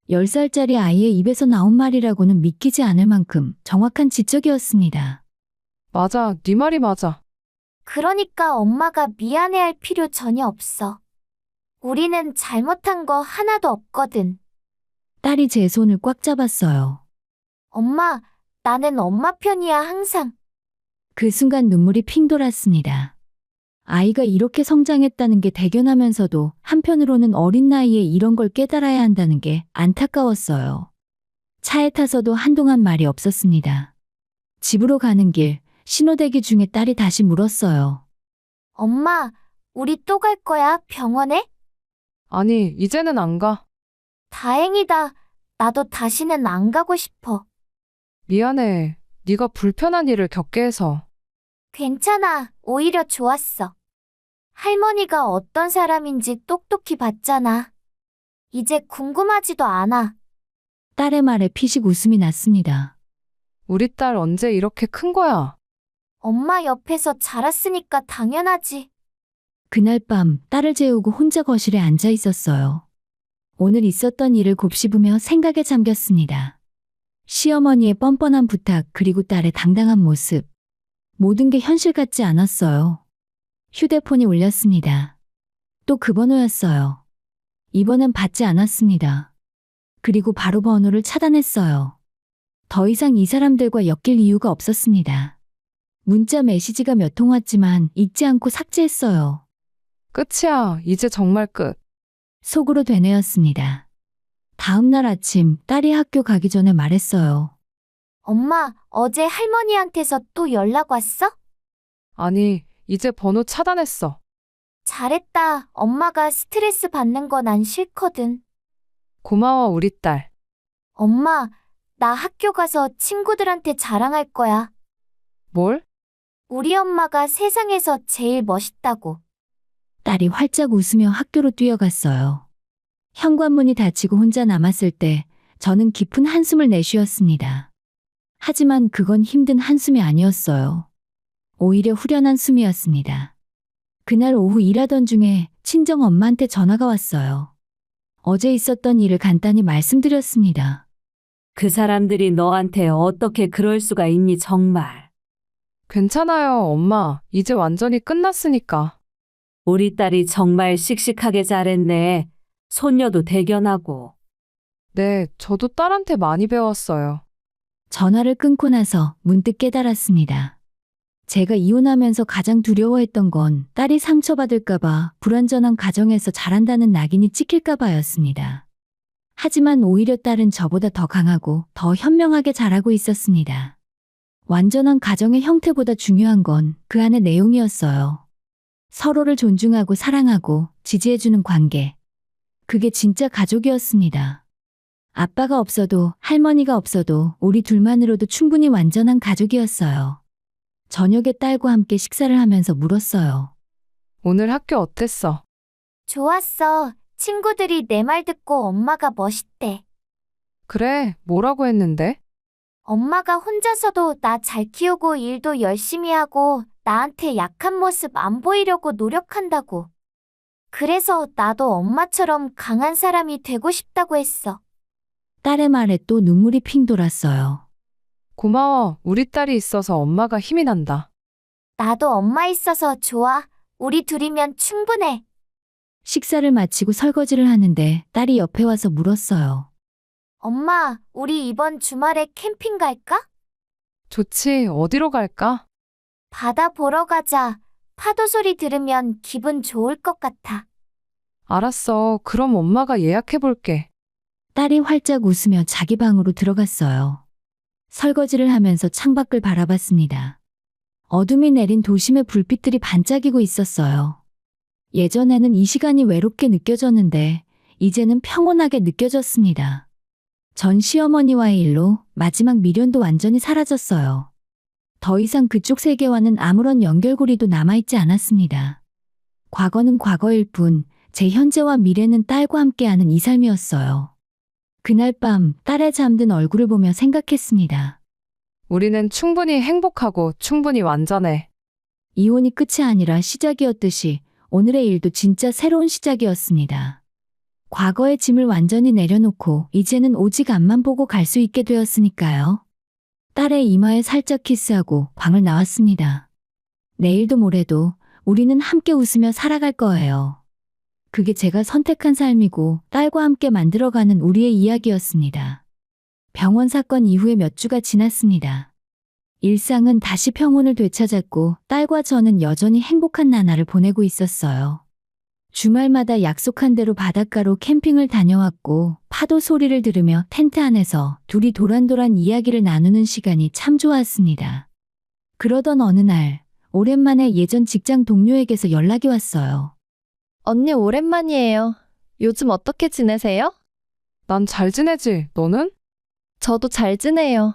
10살짜리 아이의 입에서 나온 말이라고는 믿기지 않을 만큼 정확한 지적이었습니다. 맞아, 네 말이 맞아. 그러니까 엄마가 미안해할 필요 전혀 없어. 우리는 잘못한 거 하나도 없거든. 딸이 제 손을 꽉 잡았어요. 엄마, 나는 엄마 편이야, 항상. 그 순간 눈물이 핑 돌았습니다. 아이가 이렇게 성장했다는 게 대견하면서도 한편으로는 어린 나이에 이런 걸 깨달아야 한다는 게 안타까웠어요. 차에 타서도 한동안 말이 없었습니다. 집으로 가는 길, 신호대기 중에 딸이 다시 물었어요. 엄마, 우리 또 갈 거야, 병원에? 아니, 이제는 안 가. 다행이다. 나도 다시는 안 가고 싶어. 미안해. 네가 불편한 일을 겪게 해서. 괜찮아. 오히려 좋았어. 할머니가 어떤 사람인지 똑똑히 봤잖아. 이제 궁금하지도 않아. 딸의 말에 피식 웃음이 났습니다. 우리 딸 언제 이렇게 큰 거야? 엄마 옆에서 자랐으니까 당연하지. 그날 밤 딸을 재우고 혼자 거실에 앉아 있었어요. 오늘 있었던 일을 곱씹으며 생각에 잠겼습니다. 시어머니의 뻔뻔한 부탁 그리고 딸의 당당한 모습. 모든 게 현실 같지 않았어요. 휴대폰이 울렸습니다. 또 그 번호였어요. 이번엔 받지 않았습니다. 그리고 바로 번호를 차단했어요. 더 이상 이 사람들과 엮일 이유가 없었습니다. 문자 메시지가 몇 통 왔지만 읽지 않고 삭제했어요. 끝이야. 이제 정말 끝. 속으로 되뇌었습니다. 다음 날 아침 딸이 학교 가기 전에 말했어요. 엄마, 어제 할머니한테서 또 연락 왔어? 아니, 이제 번호 차단했어. 잘했다. 엄마가 스트레스 받는 건 안 싫거든. 고마워, 우리 딸. 엄마, 나 학교 가서 친구들한테 자랑할 거야. 뭘? 우리 엄마가 세상에서 제일 멋있다고. 딸이 활짝 웃으며 학교로 뛰어갔어요. 현관문이 닫히고 혼자 남았을 때 저는 깊은 한숨을 내쉬었습니다. 하지만 그건 힘든 한숨이 아니었어요. 오히려 후련한 숨이었습니다. 그날 오후 일하던 중에 친정 엄마한테 전화가 왔어요. 어제 있었던 일을 간단히 말씀드렸습니다. 그 사람들이 너한테 어떻게 그럴 수가 있니 정말. 괜찮아요, 엄마. 이제 완전히 끝났으니까. 우리 딸이 정말 씩씩하게 잘했네. 손녀도 대견하고. 네, 저도 딸한테 많이 배웠어요. 전화를 끊고 나서 문득 깨달았습니다. 제가 이혼하면서 가장 두려워했던 건 딸이 상처받을까봐 불완전한 가정에서 자란다는 낙인이 찍힐까봐였습니다. 하지만 오히려 딸은 저보다 더 강하고 더 현명하게 자라고 있었습니다. 완전한 가정의 형태보다 중요한 건 그 안의 내용이었어요. 서로를 존중하고 사랑하고 지지해주는 관계. 그게 진짜 가족이었습니다. 아빠가 없어도 할머니가 없어도 우리 둘만으로도 충분히 완전한 가족이었어요. 저녁에 딸과 함께 식사를 하면서 물었어요. 오늘 학교 어땠어? 좋았어. 친구들이 내 말 듣고 엄마가 멋있대. 그래, 뭐라고 했는데? 엄마가 혼자서도 나 잘 키우고 일도 열심히 하고 나한테 약한 모습 안 보이려고 노력한다고. 그래서 나도 엄마처럼 강한 사람이 되고 싶다고 했어. 딸의 말에 또 눈물이 핑 돌았어요. 고마워. 우리 딸이 있어서 엄마가 힘이 난다. 나도 엄마 있어서 좋아. 우리 둘이면 충분해. 식사를 마치고 설거지를 하는데 딸이 옆에 와서 물었어요. 엄마, 우리 이번 주말에 캠핑 갈까? 좋지. 어디로 갈까? 바다 보러 가자. 파도 소리 들으면 기분 좋을 것 같아. 알았어. 그럼 엄마가 예약해 볼게. 딸이 활짝 웃으며 자기 방으로 들어갔어요. 설거지를 하면서 창밖을 바라봤습니다. 어둠이 내린 도심의 불빛들이 반짝이고 있었어요. 예전에는 이 시간이 외롭게 느껴졌는데 이제는 평온하게 느껴졌습니다. 전 시어머니와의 일로 마지막 미련도 완전히 사라졌어요. 더 이상 그쪽 세계와는 아무런 연결고리도 남아있지 않았습니다. 과거는 과거일 뿐, 제 현재와 미래는 딸과 함께하는 이 삶이었어요. 그날 밤 딸의 잠든 얼굴을 보며 생각했습니다. 우리는 충분히 행복하고 충분히 완전해. 이혼이 끝이 아니라 시작이었듯이 오늘의 일도 진짜 새로운 시작이었습니다. 과거의 짐을 완전히 내려놓고 이제는 오직 앞만 보고 갈 수 있게 되었으니까요. 딸의 이마에 살짝 키스하고 방을 나왔습니다. 내일도 모레도 우리는 함께 웃으며 살아갈 거예요. 그게 제가 선택한 삶이고 딸과 함께 만들어가는 우리의 이야기였습니다. 병원 사건 이후에 몇 주가 지났습니다. 일상은 다시 평온을 되찾았고 딸과 저는 여전히 행복한 나날을 보내고 있었어요. 주말마다 약속한 대로 바닷가로 캠핑을 다녀왔고 파도 소리를 들으며 텐트 안에서 둘이 도란도란 이야기를 나누는 시간이 참 좋았습니다. 그러던 어느 날 오랜만에 예전 직장 동료에게서 연락이 왔어요. 언니 오랜만이에요. 요즘 어떻게 지내세요? 난 잘 지내지. 너는? 저도 잘 지내요.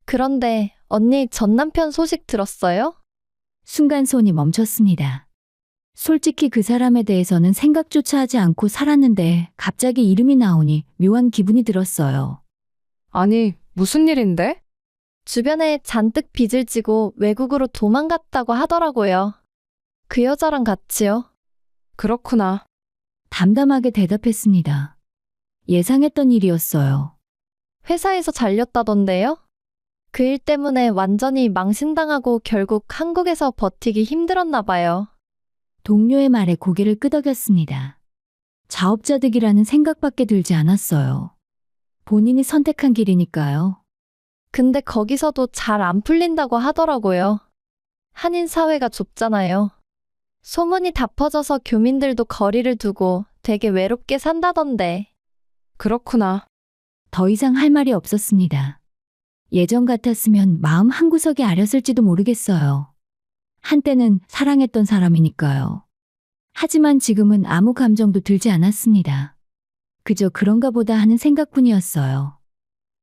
그런데 언니 전 남편 소식 들었어요? 순간 손이 멈췄습니다. 솔직히 그 사람에 대해서는 생각조차 하지 않고 살았는데 갑자기 이름이 나오니 묘한 기분이 들었어요. 아니, 무슨 일인데? 주변에 잔뜩 빚을 지고 외국으로 도망갔다고 하더라고요. 그 여자랑 같이요. 그렇구나. 담담하게 대답했습니다. 예상했던 일이었어요. 회사에서 잘렸다던데요? 그 일 때문에 완전히 망신당하고 결국 한국에서 버티기 힘들었나 봐요. 동료의 말에 고개를 끄덕였습니다. 자업자득이라는 생각밖에 들지 않았어요. 본인이 선택한 길이니까요. 근데 거기서도 잘 안 풀린다고 하더라고요. 한인 사회가 좁잖아요. 소문이 다 퍼져서 교민들도 거리를 두고 되게 외롭게 산다던데. 그렇구나. 더 이상 할 말이 없었습니다. 예전 같았으면 마음 한구석에 아렸을지도 모르겠어요. 한때는 사랑했던 사람이니까요. 하지만 지금은 아무 감정도 들지 않았습니다. 그저 그런가 보다 하는 생각뿐이었어요.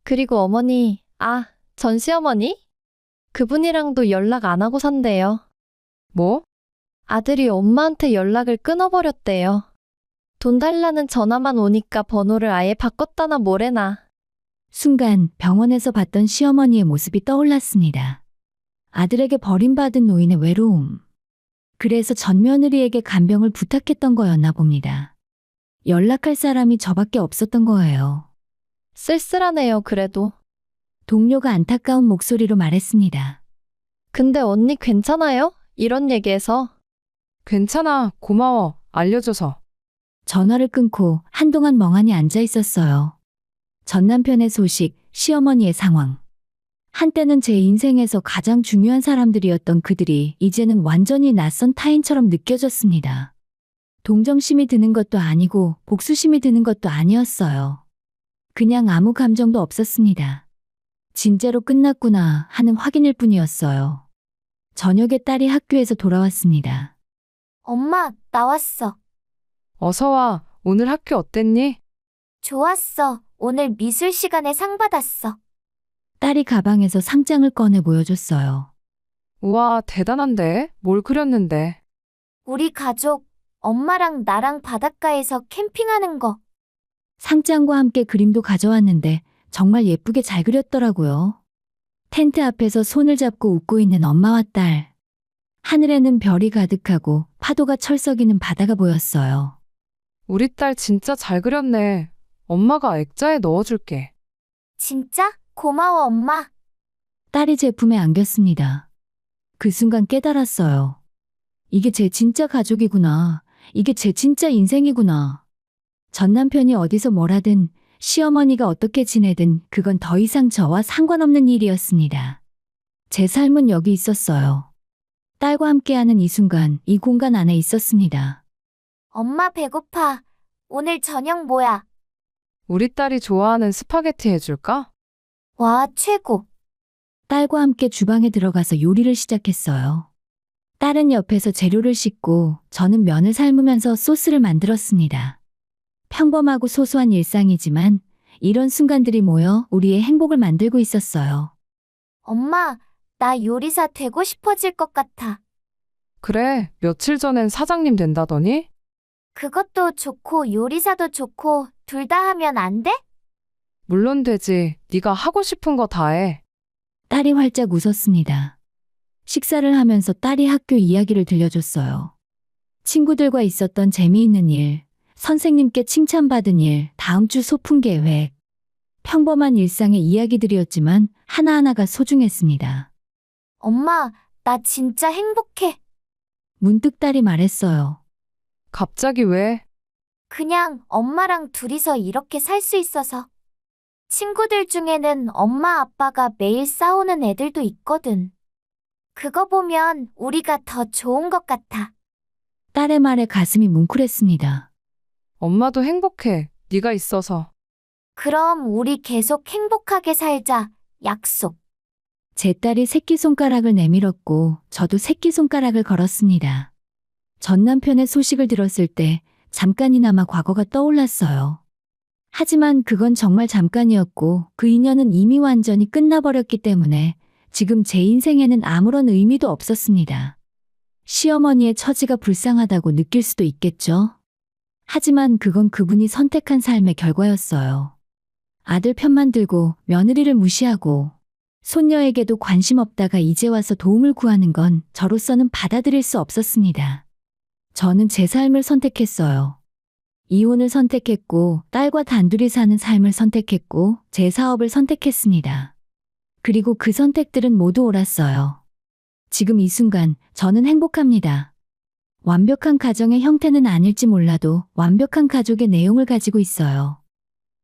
그리고 어머니, 전 시어머니? 그분이랑도 연락 안 하고 산대요. 뭐? 아들이 엄마한테 연락을 끊어버렸대요. 돈 달라는 전화만 오니까 번호를 아예 바꿨다나 뭐래나. 순간 병원에서 봤던 시어머니의 모습이 떠올랐습니다. 아들에게 버림받은 노인의 외로움. 그래서 전 며느리에게 간병을 부탁했던 거였나 봅니다. 연락할 사람이 저밖에 없었던 거예요. 쓸쓸하네요, 그래도. 동료가 안타까운 목소리로 말했습니다. 근데 언니 괜찮아요? 이런 얘기해서. 괜찮아. 고마워. 알려줘서. 전화를 끊고 한동안 멍하니 앉아 있었어요. 전 남편의 소식, 시어머니의 상황. 한때는 제 인생에서 가장 중요한 사람들이었던 그들이 이제는 완전히 낯선 타인처럼 느껴졌습니다. 동정심이 드는 것도 아니고 복수심이 드는 것도 아니었어요. 그냥 아무 감정도 없었습니다. 진짜로 끝났구나 하는 확인일 뿐이었어요. 저녁에 딸이 학교에서 돌아왔습니다. 엄마, 나왔어. 어서 와. 오늘 학교 어땠니? 좋았어. 오늘 미술 시간에 상 받았어. 딸이 가방에서 상장을 꺼내 보여줬어요. 우와, 대단한데? 뭘 그렸는데? 우리 가족, 엄마랑 나랑 바닷가에서 캠핑하는 거. 상장과 함께 그림도 가져왔는데 정말 예쁘게 잘 그렸더라고요. 텐트 앞에서 손을 잡고 웃고 있는 엄마와 딸. 하늘에는 별이 가득하고 파도가 철썩이는 바다가 보였어요. 우리 딸 진짜 잘 그렸네. 엄마가 액자에 넣어줄게. 진짜? 고마워, 엄마. 딸이 제품에 안겼습니다. 그 순간 깨달았어요. 이게 제 진짜 가족이구나. 이게 제 진짜 인생이구나. 전 남편이 어디서 뭘 하든 시어머니가 어떻게 지내든 그건 더 이상 저와 상관없는 일이었습니다. 제 삶은 여기 있었어요. 딸과 함께하는 이 순간, 이 공간 안에 있었습니다. 엄마 배고파. 오늘 저녁 뭐야? 우리 딸이 좋아하는 스파게티 해줄까? 와, 최고. 딸과 함께 주방에 들어가서 요리를 시작했어요. 딸은 옆에서 재료를 씻고 저는 면을 삶으면서 소스를 만들었습니다. 평범하고 소소한 일상이지만 이런 순간들이 모여 우리의 행복을 만들고 있었어요. 엄마, 나 요리사 되고 싶어질 것 같아. 그래, 며칠 전엔 사장님 된다더니? 그것도 좋고 요리사도 좋고 둘 다 하면 안 돼? 물론 되지. 네가 하고 싶은 거 다 해. 딸이 활짝 웃었습니다. 식사를 하면서 딸이 학교 이야기를 들려줬어요. 친구들과 있었던 재미있는 일, 선생님께 칭찬받은 일, 다음 주 소풍 계획. 평범한 일상의 이야기들이었지만 하나하나가 소중했습니다. 엄마, 나 진짜 행복해. 문득 딸이 말했어요. 갑자기 왜? 그냥 엄마랑 둘이서 이렇게 살 수 있어서. 친구들 중에는 엄마 아빠가 매일 싸우는 애들도 있거든. 그거 보면 우리가 더 좋은 것 같아. 딸의 말에 가슴이 뭉클했습니다. 엄마도 행복해. 네가 있어서. 그럼 우리 계속 행복하게 살자. 약속. 제 딸이 새끼손가락을 내밀었고 저도 새끼손가락을 걸었습니다. 전 남편의 소식을 들었을 때 잠깐이나마 과거가 떠올랐어요. 하지만 그건 정말 잠깐이었고 그 인연은 이미 완전히 끝나버렸기 때문에 지금 제 인생에는 아무런 의미도 없었습니다. 시어머니의 처지가 불쌍하다고 느낄 수도 있겠죠? 하지만 그건 그분이 선택한 삶의 결과였어요. 아들 편만 들고 며느리를 무시하고 손녀에게도 관심 없다가 이제 와서 도움을 구하는 건 저로서는 받아들일 수 없었습니다. 저는 제 삶을 선택했어요. 이혼을 선택했고 딸과 단둘이 사는 삶을 선택했고 제 사업을 선택했습니다. 그리고 그 선택들은 모두 옳았어요. 지금 이 순간 저는 행복합니다. 완벽한 가정의 형태는 아닐지 몰라도 완벽한 가족의 내용을 가지고 있어요.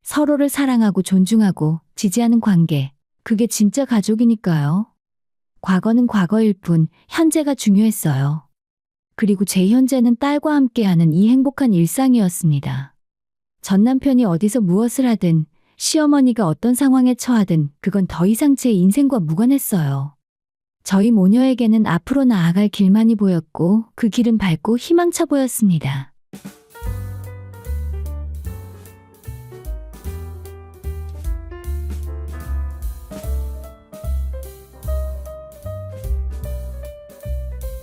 서로를 사랑하고 존중하고 지지하는 관계, 그게 진짜 가족이니까요. 과거는 과거일 뿐 현재가 중요했어요. 그리고 제 현재는 딸과 함께하는 이 행복한 일상이었습니다. 전 남편이 어디서 무엇을 하든 시어머니가 어떤 상황에 처하든 그건 더 이상 제 인생과 무관했어요. 저희 모녀에게는 앞으로 나아갈 길만이 보였고 그 길은 밝고 희망차 보였습니다.